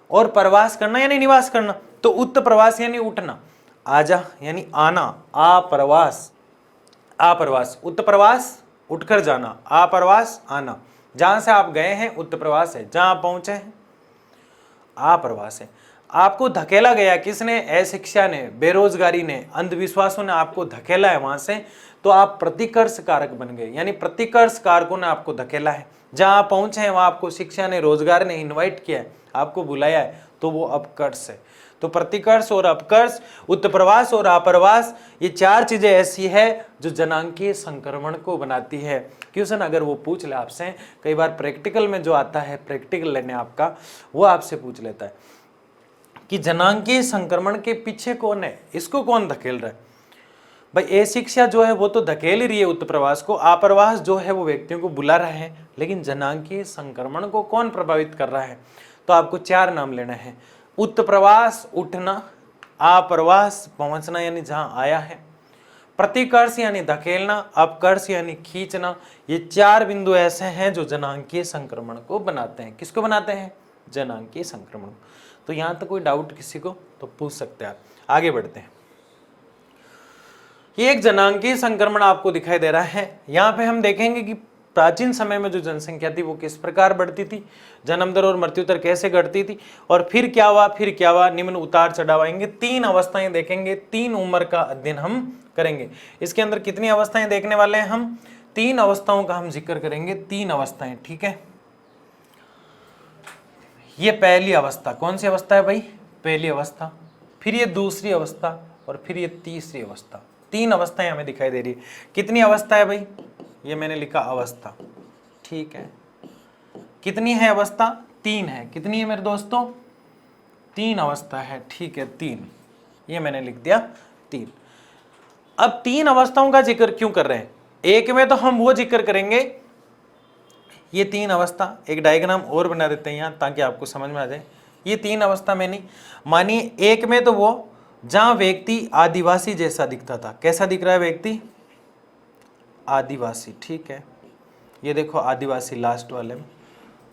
और प्रवास करना यानी निवास करना। तो उत्तर प्रवास यानी उठना, आजा यानी आना, आ प्रवास, उत्तर प्रवास उठकर जाना, आप्रवास आना, जहां से आप गए हैं उत्प्रवास है, जहां आप पहुंचे हैं आप्रवास है। आपको धकेला गया किसने? अशिक्षा ने, बेरोजगारी ने, अंधविश्वासों ने आपको धकेला है वहां से, तो आप प्रतिकर्ष कारक बन गए, यानी प्रतिकर्ष कारकों ने आपको धकेला है। जहां आप पहुंचे हैं वहां आपको शिक्षा ने, रोजगार ने इन्वाइट किया है, आपको बुलाया है, तो वो अपकर्ष है। तो प्रतिकर्ष और अपकर्ष, उत्प्रवास और आप्रवास, ये चार चीजें ऐसी है जो जनांकीय संक्रमण को बनाती है। क्वेश्चन अगर वो पूछ ले आपसे, कई बार प्रैक्टिकल में जो आता है, प्रैक्टिकल लेने आपका, वो आपसे पूछ लेता है कि जनांकीय संक्रमण के पीछे कौन है, इसको कौन धकेल रहा है। भाई अशिक्षा जो है वो तो धकेल ही रही है उत्प्रवास को, आप्रवास जो है वो व्यक्तियों को बुला रहा है, लेकिन जनांकीय संक्रमण को कौन प्रभावित कर रहा है? तो आपको चार नाम लेना है। उत्प्रवास उठना, आप्रवास पहुंचना यानी जहां आया है, प्रतिकर्ष यानी धकेलना, अपकर्ष यानी खींचना। ये चार बिंदु ऐसे हैं जो जनांकीय संक्रमण को बनाते हैं। किसको बनाते हैं? जनांकीय संक्रमण। तो यहां तक कोई डाउट किसी को तो पूछ सकते हैं आप। आगे बढ़ते हैं। ये एक जनांकीय संक्रमण आपको दिखाई दे रहा है। यहाँ पे हम देखेंगे कि प्राचीन समय में जो जनसंख्या थी वो किस प्रकार बढ़ती थी, जन्म दर और मृत्यु दर कैसे घटती थी, और फिर क्या हुआ, निम्न उतार चढ़ाव आएंगे। तीन अवस्थाएं देखेंगे, तीन उम्र का अध्ययन हम करेंगे। इसके अंदर कितनी अवस्थाएं देखने वाले हैं हम? तीन अवस्थाओं का हम जिक्र करेंगे, तीन अवस्थाएं, ठीक है। ये पहली अवस्था, कौन सी अवस्था है भाई? पहली अवस्था, फिर ये दूसरी अवस्था, और फिर ये तीसरी अवस्था। तीन अवस्थाएं हमें दिखाई दे रही है। कितनी अवस्था है भाई? ये मैंने लिखा अवस्था, ठीक है। कितनी है अवस्था? तीन है। कितनी है मेरे दोस्तों? तीन अवस्था है, ठीक है, तीन। ये मैंने लिख दिया तीन। अब तीन अवस्थाओं का जिक्र क्यों कर रहे हैं? एक में तो हम वो जिक्र करेंगे, ये तीन अवस्था, एक डायग्राम और बना देते हैं यहाँ ताकि आपको समझ में आ जाए। ये तीन अवस्था में नहीं, मानिए एक में तो वो जहां व्यक्ति आदिवासी जैसा दिखता था। कैसा दिख रहा है व्यक्ति? आदिवासी, ठीक है। ये देखो आदिवासी लास्ट वाले में,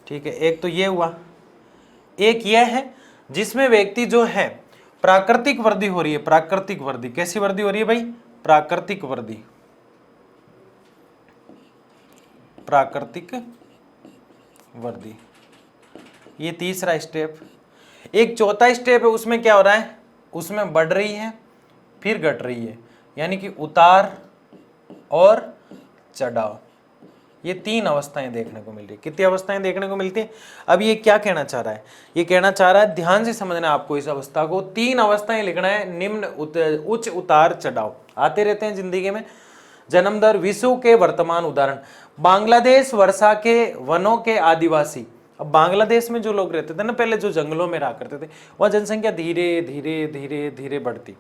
ठीक है। एक तो ये हुआ, एक ये है जिसमें व्यक्ति जो है प्राकृतिक वृद्धि हो रही है। प्राकृतिक वृद्धि, कैसी वृद्धि हो रही है भाई? प्राकृतिक वृद्धि, प्राकृतिक वृद्धि। ये तीसरा स्टेप। एक चौथा स्टेप है, उसमें क्या हो रहा है? उसमें बढ़ रही है फिर घट रही है, यानी कि उतार और चढ़ाव। ये तीन अवस्थाएं देखने को मिल रही है। कितनी अवस्थाएं देखने को मिलती है? अब ये क्या कहना चाह रहा है? ये कहना चाह रहा है, ध्यान से समझना आपको इस अवस्था को, तीन अवस्थाएं लिखना है। निम्न, उच्च, उतार, चढ़ाव आते रहते हैं जिंदगी में। जन्म दर, विश्व के वर्तमान उदाहरण, बांग्लादेश वर्षा के वनों के आदिवासी। अब बांग्लादेश में जो लोग रहते थे ना पहले, जो जंगलों में रहा करते थे, वह जनसंख्या धीरे धीरे धीरे धीरे बढ़ती,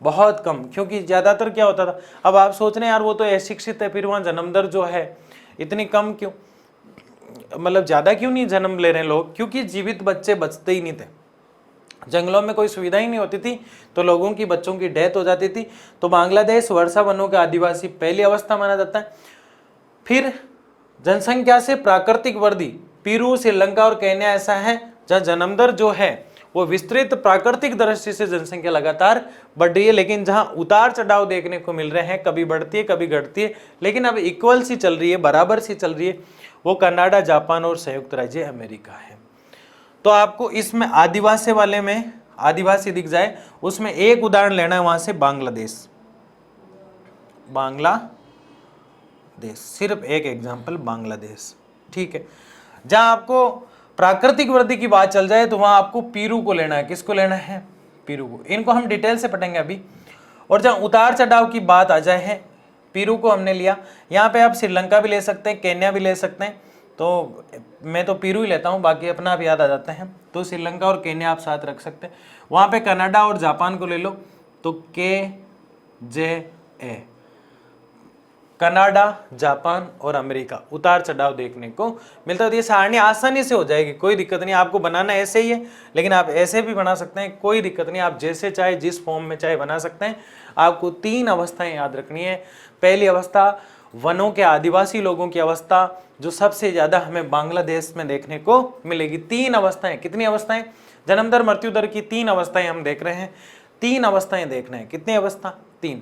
बहुत कम, क्योंकि ज्यादातर क्या होता था। अब आप सोच रहे हैं यार वो तो अशिक्षित है, फिर वहाँ जन्म दर जो है इतनी कम क्यों, मतलब ज्यादा क्यों नहीं जन्म ले रहे हैं लोग? क्योंकि जीवित बच्चे बचते ही नहीं थे। जंगलों में कोई सुविधा ही नहीं होती थी, तो लोगों की, बच्चों की डेथ हो जाती थी। तो बांग्लादेश वर्षा वनों के आदिवासी पहली अवस्था माना जाता है। फिर जनसंख्या से प्राकृतिक वृद्धि, पेरू, श्रीलंका और केन्या ऐसा है जहाँ जन्म दर जो है वो विस्तृत प्राकृतिक दृष्टि से जनसंख्या लगातार बढ़ रही है, लेकिन जहां उतार चढ़ाव देखने को मिल रहे हैं, कभी बढ़ती है कभी घटती है, लेकिन अब इक्वल सी चल रही है, बराबर सी चल रही है, वो कनाडा, जापान और संयुक्त राज्य अमेरिका है। तो आपको इसमें आदिवासी वाले में आदिवासी दिख जाए, उसमें एक उदाहरण लेना है, वहां से बांग्लादेश। बांग्लादेश, सिर्फ एक एग्जाम्पल बांग्लादेश, ठीक है। जहां आपको प्राकृतिक वृद्धि की बात चल जाए तो वहां आपको पेरू को लेना है। किसको लेना है? पेरू को। इनको हम डिटेल से पढ़ेंगे अभी। और जहां उतार चढ़ाव की बात आ जाए है, पेरू को हमने लिया। यहाँ पे आप श्रीलंका भी ले सकते हैं, केन्या भी ले सकते हैं, तो मैं तो पेरू ही लेता हूँ, बाकी अपना आप याद आ जाते हैं। तो श्रीलंका और केन्या आप साथ रख सकते हैं। वहाँ पे कनाडा और जापान को ले लो, तो KJA, कनाडा, जापान और अमेरिका, उतार चढ़ाव देखने को मिलता है। तो ये सारणी आसानी से हो जाएगी, कोई दिक्कत नहीं। आपको बनाना ऐसे ही है, लेकिन आप ऐसे भी बना सकते हैं, कोई दिक्कत नहीं। आप जैसे चाहे, जिस फॉर्म में चाहे बना सकते हैं। आपको तीन अवस्थाएं याद रखनी है। पहली अवस्था वनों के आदिवासी लोगों की अवस्था, जो सबसे ज्यादा हमें बांग्लादेश में देखने को मिलेगी। तीन अवस्थाएं, कितनी अवस्थाएं? जन्म दर, मृत्यु दर की तीन अवस्थाएं हम देख रहे हैं। तीन अवस्थाएं देखना है। कितनी अवस्था? तीन।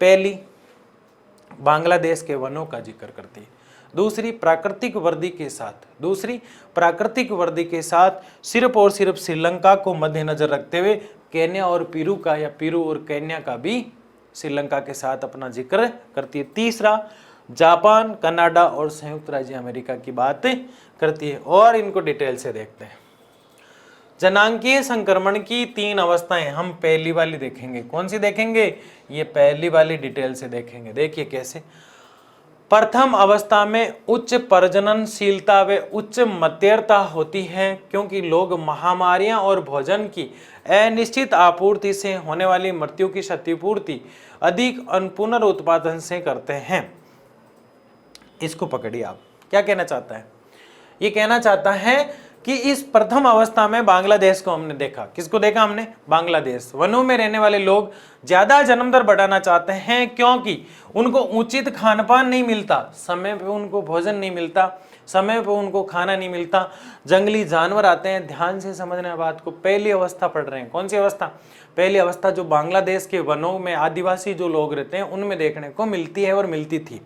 पहली बांग्लादेश के वनों का जिक्र करती है। दूसरी प्राकृतिक वर्दी के साथ सिर्फ और सिर्फ श्रीलंका को मद्देनजर रखते हुए केन्या और पेरू का, या पेरू और केन्या का भी श्रीलंका के साथ अपना जिक्र करती है। तीसरा जापान, कनाडा और संयुक्त राज्य अमेरिका की बात करती है। और इनको डिटेल से देखते हैं। जनांकीय संक्रमण की 3 अवस्थाएं हम पहली वाली देखेंगे। कौन सी देखेंगे? ये पहली वाली डिटेल से देखेंगे। देखिए कैसे। प्रथम अवस्था में उच्च प्रजननशीलता व उच्च मत्यरता होती है, क्योंकि लोग महामारियां और भोजन की अनिश्चित आपूर्ति से होने वाली मृत्यु की क्षतिपूर्ति अधिक पुनरुत्पादन से करते हैं। इसको पकड़िए आप। क्या कहना चाहता है? ये कहना चाहता है कि इस प्रथम अवस्था में बांग्लादेश को हमने देखा। किसको देखा हमने? बांग्लादेश। वनों में रहने वाले लोग ज्यादा जन्म दर बढ़ाना चाहते हैं, क्योंकि उनको उचित खान पान नहीं मिलता, समय पे उनको भोजन नहीं मिलता, समय पे उनको खाना नहीं मिलता, जंगली जानवर आते हैं। ध्यान से समझना बात को। पहली अवस्था पढ़ रहे हैं। कौन सी अवस्था? पहली अवस्था जो बांग्लादेश के वनों में आदिवासी जो लोग रहते हैं उनमें देखने को मिलती है और मिलती थी।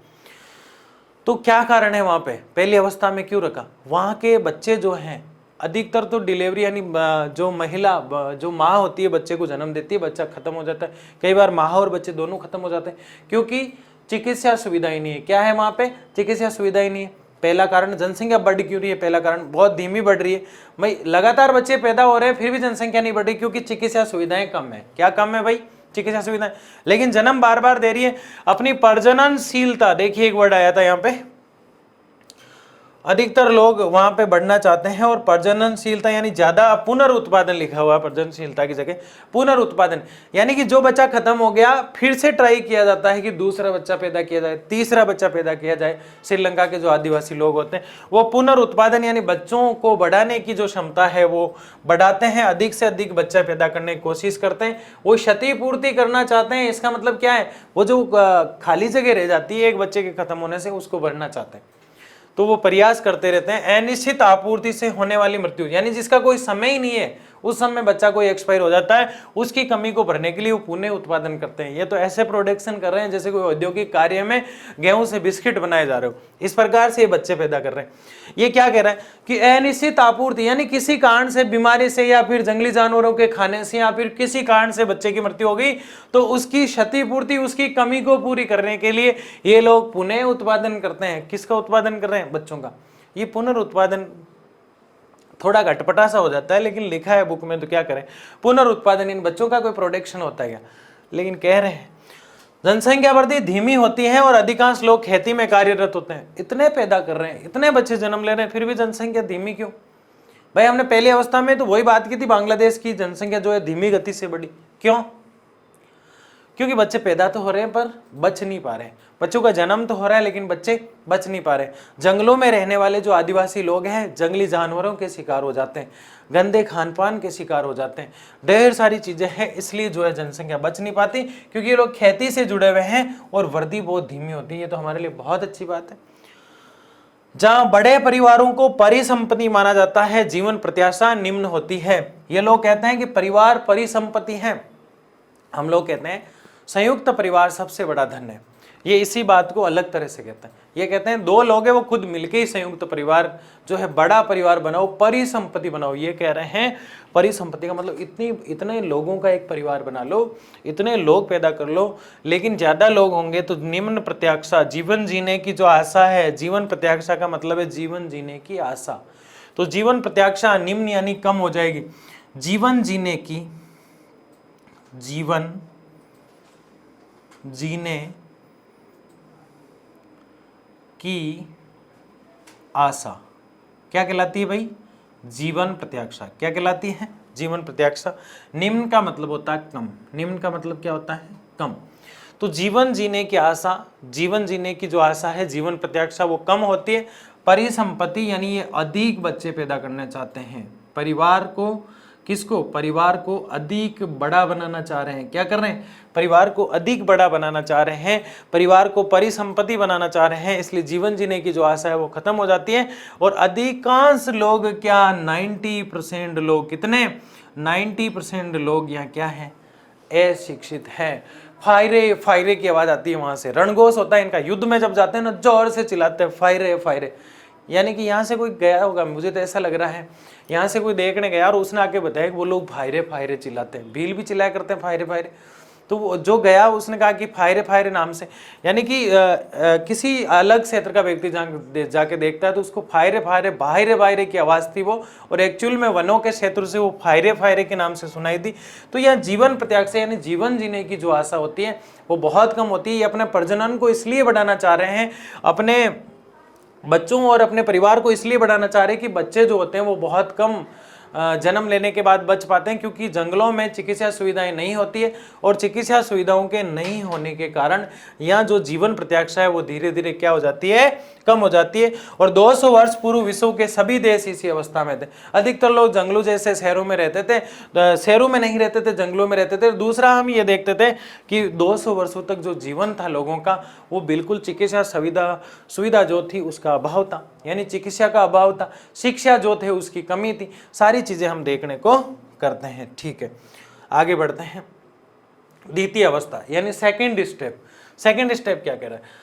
तो क्या कारण है वहां पे पहली अवस्था में क्यों रखा? वहां के बच्चे जो हैं अधिकतर तो डिलीवरी, यानी जो महिला जो माँ होती है बच्चे को जन्म देती है, बच्चा खत्म हो जाता है। कई बार माँ और बच्चे दोनों खत्म हो जाते हैं, क्योंकि चिकित्सा सुविधा ही नहीं है। क्या है वहां पे? चिकित्सा सुविधा ही नहीं है। पहला कारण जनसंख्या बढ़ क्यों रही है? पहला कारण बहुत धीमी बढ़ रही है भाई। लगातार बच्चे पैदा हो रहे हैं फिर भी जनसंख्या नहीं बढ़ रही, क्योंकि चिकित्सा सुविधाएं कम है। क्या कम है भाई? चिकित्सा सुविधाएं। लेकिन जन्म बार बार दे रही है। अपनी प्रजननशीलता, देखिए एक वर्ड आया था यहाँ पे, अधिकतर लोग वहां पे बढ़ना चाहते हैं। और प्रजननशीलता यानी ज्यादा पुनरुत्पादन लिखा हुआ है प्रजननशीलता की जगह पुनरुत्पादन, यानी कि जो बच्चा खत्म हो गया फिर से ट्राई किया जाता है कि दूसरा बच्चा पैदा किया जाए, तीसरा बच्चा पैदा किया जाए। श्रीलंका के जो आदिवासी लोग होते हैं वो पुनरुत्पादन यानी बच्चों को बढ़ाने की जो क्षमता है वो बढ़ाते हैं, अधिक से अधिक बच्चा पैदा करने की कोशिश करते हैं, वो क्षतिपूर्ति करना चाहते हैं। इसका मतलब क्या है? वो जो खाली जगह रह जाती है एक बच्चे के खत्म होने से उसको भरना चाहते हैं, तो वो प्रयास करते रहते हैं। अनिश्चित आपूर्ति से होने वाली मृत्यु, यानी जिसका कोई समय ही नहीं है, उस समय बच्चा कोई एक्सपायर हो जाता है, उसकी कमी को भरने के लिए वो पुनः उत्पादन करते हैं। ये तो ऐसे प्रोडक्शन कर रहे हैं जैसे कोई औद्योगिक कार्य में गेहूं से बिस्किट बनाए जा रहे हो, इस प्रकार से ये बच्चे पैदा कर रहे हैं। ये क्या कह रहा है कि अनिश्चित आपूर्ति, यानी किसी कारण से, बीमारी से या फिर जंगली जानवरों के खाने से या फिर किसी कारण से बच्चे की मृत्यु हो गई, तो उसकी क्षतिपूर्ति, उसकी कमी को पूरी करने के लिए ये लोग पुनः उत्पादन करते हैं। किसका उत्पादन कर रहे हैं? बच्चों का। ये पुनरुत्पादन थोड़ा घटपटा सा हो जाता है, लेकिन लिखा है बुक में तो क्या करें, पुनरुत्पादन। इन बच्चों का कोई प्रोडक्शन होता है क्या? लेकिन कह रहे हैं जनसंख्या वृद्धि धीमी होती है और अधिकांश लोग खेती में कार्यरत होते हैं। इतने पैदा कर रहे हैं, इतने बच्चे जन्म ले रहे हैं, फिर भी जनसंख्या धीमी क्यों? भाई हमने पहली अवस्था में तो वही बात की थी, बांग्लादेश की जनसंख्या जो है धीमी गति से बढ़ी। क्यों? क्योंकि बच्चे पैदा तो हो रहे हैं पर बच नहीं पा रहे। बच्चों का जन्म तो हो रहा है लेकिन बच्चे बच नहीं पा रहे। जंगलों में रहने वाले जो आदिवासी लोग हैं जंगली जानवरों के शिकार हो जाते हैं, गंदे खान पान के शिकार हो जाते हैं, ढेर सारी चीजें हैं, इसलिए जो है जनसंख्या बच नहीं पाती, क्योंकि ये लोग खेती से जुड़े हुए हैं और वृद्धि बहुत धीमी होती है। ये तो हमारे लिए बहुत अच्छी बात है। जहां बड़े परिवारों को परिसंपत्ति माना जाता है, जीवन प्रत्याशा निम्न होती है। ये लोग कहते हैं कि परिवार परिसंपत्ति है, हम लोग कहते हैं संयुक्त परिवार सबसे बड़ा धन है। ये इसी बात को अलग तरह से कहते हैं। ये कहते हैं दो लोग हैं वो खुद मिलके ही संयुक्त परिवार जो है बड़ा परिवार बनाओ, परिसंपत्ति बनाओ। ये कह रहे हैं परिसंपत्ति का मतलब इतने लोगों का एक परिवार बना लो, इतने लोग पैदा कर लो, लेकिन ज्यादा लोग होंगे तो निम्न प्रत्याशा, जीवन जीने की जो आशा है, जीवन प्रत्याशा का मतलब है जीवन जीने की आशा, तो जीवन प्रत्याशा निम्न यानी कम हो जाएगी। जीवन जीने की, जीवन जीने की आशा क्या कहलाती है भाई? जीवन प्रत्याशा। क्या कहलाती है? जीवन प्रत्याशा। निम्न का मतलब होता है कम। निम्न का मतलब क्या होता है? कम। तो जीवन जीने की आशा, जीवन जीने की जो आशा है, जीवन प्रत्याशा वो कम होती है। परिसंपत्ति यानी ये अधिक बच्चे पैदा करना चाहते हैं। परिवार को, किसको? परिवार को अधिक बड़ा बनाना चाह रहे हैं। क्या कर रहे हैं? परिवार को अधिक बड़ा बनाना चाह रहे हैं, परिवार को परिसंपत्ति बनाना चाह रहे हैं, इसलिए जीवन जीने की जो आशा है वो खत्म हो जाती है। और अधिकांश लोग क्या? 90% लोग, कितने? 90% लोग यहाँ क्या है? अशिक्षित है। फायरे फायरे की आवाज आती है वहां से, रणघोष होता है इनका, युद्ध में जब जाते हैं ना जोर से चिल्लाते हैं फायरे फायरे, यानी कि यहाँ से कोई गया होगा, मुझे तो ऐसा लग रहा है यहाँ से कोई देखने गया और उसने आके बताया कि वो लोग फायरे फायरे चिल्लाते हैं, भील भी चिल्लाया करते हैं फायरे फायरे। तो वो जो गया उसने कहा कि फायरे फायरे नाम से, यानी कि किसी अलग क्षेत्र का व्यक्ति जाके देखता है तो उसको फायरे फायरे बाहरे बाहरे की आवाज़ थी वो, और एक्चुअल में वनों के क्षेत्र से वो फायरे फायरे के नाम से सुनाई दी। तो यह जीवन प्रत्याग से यानी जीवन जीने की जो आशा होती है वो बहुत कम होती है। ये अपने प्रजनन को इसलिए बढ़ाना चाह रहे हैं, अपने बच्चों और अपने परिवार को इसलिए बढ़ाना चाह रहे हैं कि बच्चे जो होते हैं वो बहुत कम जन्म लेने के बाद बच पाते हैं, क्योंकि जंगलों में चिकित्सा सुविधाएं नहीं होती है और चिकित्सा सुविधाओं के नहीं होने के कारण यहाँ जो जीवन प्रत्याशा है वो धीरे धीरे क्या हो जाती है, कम हो जाती है। और 200 वर्ष पूर्व विश्व के सभी देश इसी अवस्था में थे। अधिकतर लोग जंगलों जैसे शहरों में रहते थे, शहरों में नहीं रहते थे, जंगलों में रहते थे। दूसरा हम ये देखते थे कि 200 वर्षों तक जो जीवन था लोगों का वो बिल्कुल चिकित्सा सुविधा जो थी उसका अभाव था, यानी चिकित्सा का अभाव था, शिक्षा जो थे उसकी कमी थी, सारी चीजें हम देखने को करते हैं। ठीक है, आगे बढ़ते हैं। द्वितीय अवस्था यानी सेकंड स्टेप। सेकंड स्टेप क्या कह रहा है?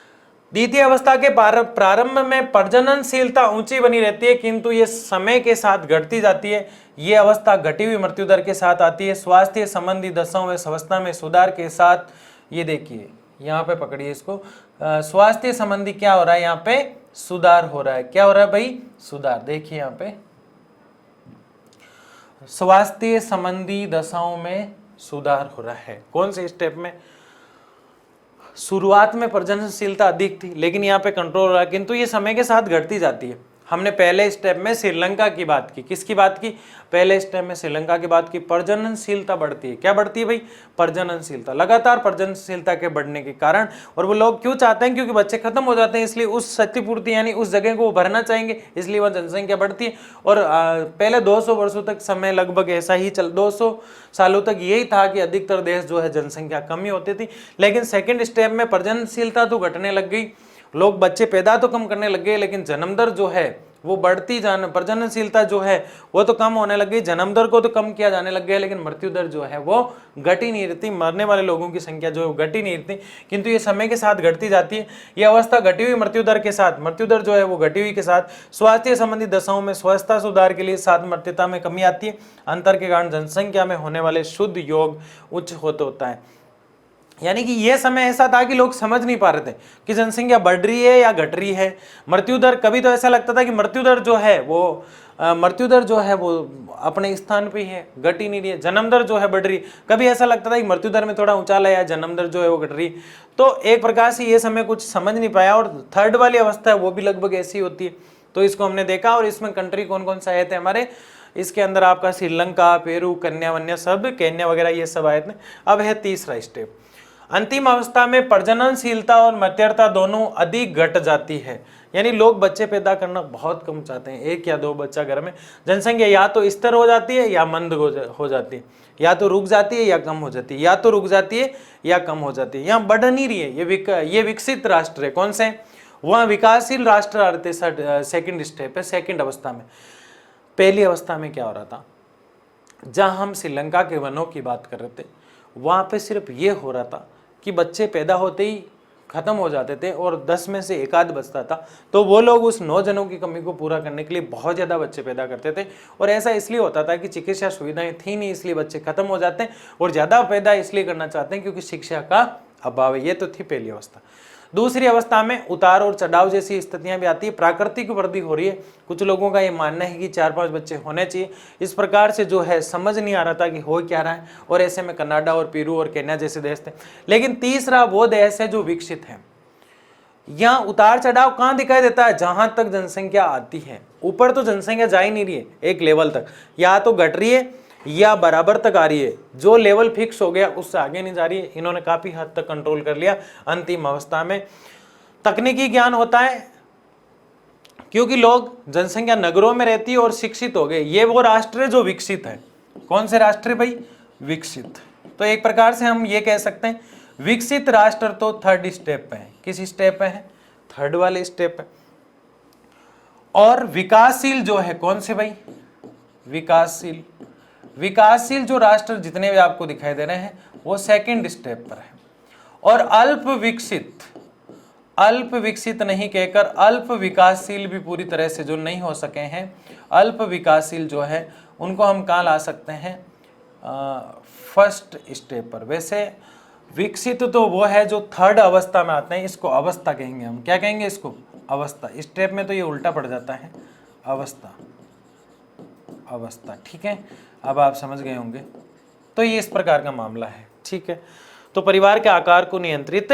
द्वितीय अवस्था के प्रारंभ में प्रजननशीलता ऊंची बनी रहती है, किंतु ये समय के साथ घटती जाती है। ये अवस्था घटी हुई मृत्यु दर के साथ आती है। स्वास्थ्य संबंधी दशाओं में अवस्था में सुधार के साथ, ये देखिए यहाँ पे पकड़िए इसको, स्वास्थ्य संबंधी क्या हो रहा है, यहाँ पे सुधार हो रहा है। क्या हो रहा है भाई? सुधार। देखिए यहाँ पे स्वास्थ्य संबंधी दशाओं में सुधार हो रहा है। कौन से स्टेप में? शुरुआत में प्रजननशीलता अधिक थी लेकिन यहाँ पे कंट्रोल हो रहा है, किंतु ये समय के साथ घटती जाती है। हमने पहले स्टेप में श्रीलंका की बात की। किसकी बात की? पहले स्टेप में श्रीलंका की बात की। प्रजननशीलता बढ़ती है। क्या बढ़ती है भाई? प्रजननशीलता। लगातार प्रजननशीलता के बढ़ने के कारण, और वो लोग क्यों चाहते हैं? क्योंकि बच्चे खत्म हो जाते हैं, इसलिए उस क्षतिपूर्ति यानी उस जगह को वो भरना चाहेंगे, इसलिए वह जनसंख्या बढ़ती है। और पहले 200 वर्षों तक समय लगभग ऐसा ही 200 सालों तक यही था कि अधिकतर देश जो है जनसंख्या कमी होती थी। लेकिन सेकेंड स्टेप में प्रजननशीलता तो घटने लग गई, लोग बच्चे पैदा तो कम करने लग गए, लेकिन जन्म दर जो है वो बढ़ती जाने, प्रजननशीलता जो है वो तो कम होने लग गई, जन्म दर को तो कम किया जाने लग गया, लेकिन मृत्यु दर जो है वो घट ही नहीं रहती, मरने वाले लोगों की संख्या जो है घट ही नहीं रहती, किंतु ये समय के साथ घटती जाती है। ये अवस्था घटी हुई मृत्यु दर के साथ, मृत्यु दर जो है वो घटी हुई के साथ स्वास्थ्य संबंधी दशाओं में स्वस्थता सुधार के लिए साथ मृत्युता में कमी आती है। अंतर के कारण जनसंख्या में होने वाले शुद्ध योग उच्च होता है। यानी कि यह समय ऐसा था कि लोग समझ नहीं पा रहे थे कि जनसंख्या बढ़ रही है या घट रही है। मृत्यु दर, कभी तो ऐसा लगता था कि मृत्यु दर जो है वो अपने स्थान पे ही है, घट ही नहीं रही है। जन्म दर जो है बढ़ रही, कभी ऐसा लगता था कि मृत्यु दर में थोड़ा उछाल आया, जन्म दर जो है वो घट रही। तो एक प्रकार से ये समय कुछ समझ नहीं पाया। और थर्ड वाली अवस्था है वो भी लगभग ऐसी होती है, तो इसको हमने देखा। और इसमें कंट्री कौन कौन सा आए थे हमारे? इसके अंदर आपका श्रीलंका, पेरू, कन्या वन्या सब, केन्या वगैरह ये सब आए थे। अब है तीसरा स्टेप। अंतिम अवस्था में प्रजननशीलता और मृत्यता दोनों अधिक घट जाती है, यानी लोग बच्चे पैदा करना बहुत कम चाहते हैं, 1 या 2 बच्चा घर में। जनसंख्या या तो स्थिर हो जाती है या मंद हो जाती है, या तो रुक जाती है या कम हो जाती है, या तो रुक जाती है या कम हो जाती है। यहाँ बढ़ नहीं रही है। ये विकसित राष्ट्र है। कौन से? वह विकासशील राष्ट्र आते सेकंड स्टेप है, सेकंड अवस्था में। पहली अवस्था में क्या हो रहा था? जहाँ हम श्रीलंका के वनों की बात कर रहे थे, वहाँ पे सिर्फ ये हो रहा था कि बच्चे पैदा होते ही खत्म हो जाते थे और 10 में से 1 आध बचता था। तो वो लोग उस 9 जनों की कमी को पूरा करने के लिए बहुत ज़्यादा बच्चे पैदा करते थे। और ऐसा इसलिए होता था कि चिकित्सा सुविधाएं थी नहीं, इसलिए बच्चे खत्म हो जाते हैं। और ज़्यादा पैदा इसलिए करना चाहते हैं क्योंकि शिक्षा का अभाव है। ये तो थी पहली अवस्था। दूसरी अवस्था में उतार और चढ़ाव जैसी स्थितियां भी आती है, प्राकृतिक वृद्धि हो रही है। कुछ लोगों का ये मानना है कि 4-5 बच्चे होने चाहिए। इस प्रकार से जो है समझ नहीं आ रहा था कि हो क्या रहा है, और ऐसे में कनाडा और पेरू और केन्या जैसे देश थे। लेकिन तीसरा वो देश है जो विकसित है। यहाँ उतार चढ़ाव कहाँ दिखाई देता है? जहां तक जनसंख्या आती है, ऊपर तो जनसंख्या जा ही नहीं रही है, एक लेवल तक या तो घट रही है या बराबर तक आ रही है। जो लेवल फिक्स हो गया उससे आगे नहीं जा रही है। इन्होंने काफी हद तक कंट्रोल कर लिया। अंतिम अवस्था में तकनीकी ज्ञान होता है, क्योंकि लोग जनसंख्या नगरों में रहती है और शिक्षित हो गए। ये वो राष्ट्र है जो विकसित है। कौन से राष्ट्र है भाई? विकसित। तो एक प्रकार से हम ये कह सकते हैं विकसित राष्ट्र तो थर्ड स्टेप पे है। किस स्टेप पे है? थर्ड वाले स्टेप पे। और विकासशील जो है, कौन से भाई? विकासशील जो राष्ट्र जितने भी आपको दिखाई दे रहे हैं वो सेकंड स्टेप पर है। और अल्प विकसित नहीं कहकर अल्प विकासशील भी पूरी तरह से जो नहीं हो सके हैं, अल्प विकासशील जो है उनको हम कहाँ ला सकते हैं, फर्स्ट स्टेप पर। वैसे विकसित तो वो है जो थर्ड अवस्था में आते हैं, इसको अवस्था कहेंगे हम। क्या कहेंगे इसको? अवस्था। स्टेप में तो ये उल्टा पड़ जाता है, अवस्था। ठीक है, अब आप समझ गए होंगे। तो ये इस प्रकार का मामला है, ठीक है। तो परिवार के आकार को नियंत्रित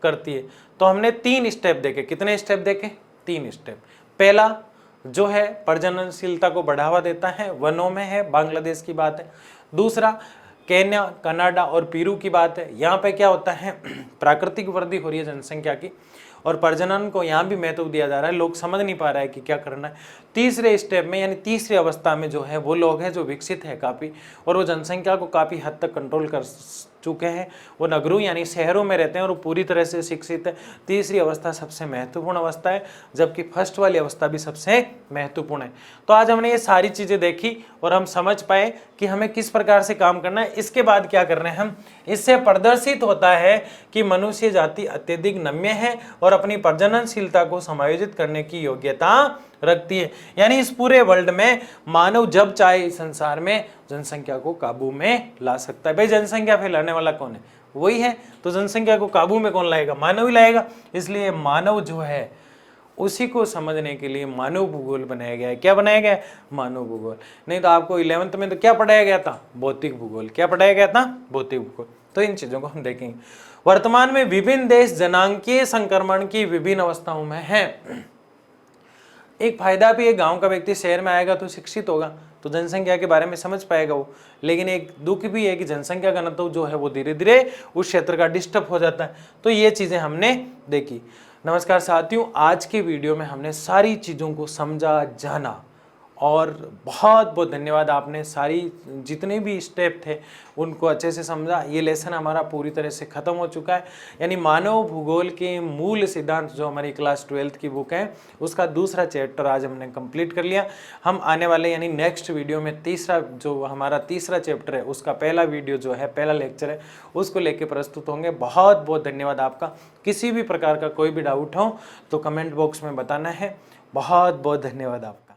करती है। तो हमने 3 स्टेप देखे। कितने स्टेप देखे? 3 स्टेप। पहला जो है प्रजननशीलता को बढ़ावा देता है, वनों में है, बांग्लादेश की बात है। दूसरा केन्या, कनाडा और पेरू की बात है। यहाँ पे क्या होता है, प्राकृतिक वृद्धि हो रही है जनसंख्या की, और प्रजनन को यहाँ भी महत्व दिया जा रहा है। लोग समझ नहीं पा रहा है कि क्या करना है। तीसरे स्टेप में यानी तीसरी अवस्था में जो है वो लोग हैं जो विकसित है काफ़ी, और वो जनसंख्या को काफ़ी हद तक कंट्रोल कर चुके हैं। वो नगरों यानी शहरों में रहते हैं और वो पूरी तरह से शिक्षित है। तीसरी अवस्था सबसे महत्वपूर्ण अवस्था है, जबकि फर्स्ट वाली अवस्था भी सबसे महत्वपूर्ण है। तो आज हमने ये सारी चीज़ें देखी और हम समझ पाए कि हमें किस प्रकार से काम करना है। इसके बाद क्या करना है हम, इससे प्रदर्शित होता है कि मनुष्य जाति अत्यधिक नम्य है और अपनी प्रजननशीलता को समायोजित करने की योग्यता रखती है। यानी इस पूरे वर्ल्ड में मानव जब चाहे इस संसार में जनसंख्या को काबू में ला सकता है। भाई जनसंख्या फैलाने वाला कौन है? वही है। तो जनसंख्या को काबू में कौन लाएगा? मानव ही लाएगा। इसलिए मानव जो है उसी को समझने के लिए मानव भूगोल बनाया गया है। क्या बनाया गया है? मानव भूगोल। नहीं तो आपको 11th में तो क्या पढ़ाया गया था? भौतिक भूगोल। क्या पढ़ाया गया था? भौतिक भूगोल। तो इन चीजों को हम देखेंगे। वर्तमान में विभिन्न देश जनांकीय संक्रमण की विभिन्न अवस्थाओं में हैं। एक फायदा भी है, गांव का व्यक्ति शहर में आएगा तो शिक्षित होगा, तो जनसंख्या के बारे में समझ पाएगा वो। लेकिन एक दुख भी है कि जनसंख्या का घनत्व जो है वो धीरे धीरे उस क्षेत्र का डिस्टर्ब हो जाता है। तो ये चीजें हमने देखी। नमस्कार साथियों, आज के वीडियो में हमने सारी चीज़ों को समझा, जाना, और बहुत बहुत धन्यवाद। आपने सारी जितने भी स्टेप थे उनको अच्छे से समझा। ये लेसन हमारा पूरी तरह से ख़त्म हो चुका है। यानी मानव भूगोल के मूल सिद्धांत जो हमारी क्लास 12th की बुक है उसका दूसरा चैप्टर आज हमने कंप्लीट कर लिया। हम आने वाले यानी नेक्स्ट वीडियो में हमारा तीसरा चैप्टर है उसका पहला वीडियो जो है, पहला लेक्चर है, उसको लेके प्रस्तुत होंगे। बहुत बहुत धन्यवाद आपका। किसी भी प्रकार का कोई भी डाउट हो तो कमेंट बॉक्स में बताना है। बहुत बहुत धन्यवाद आपका।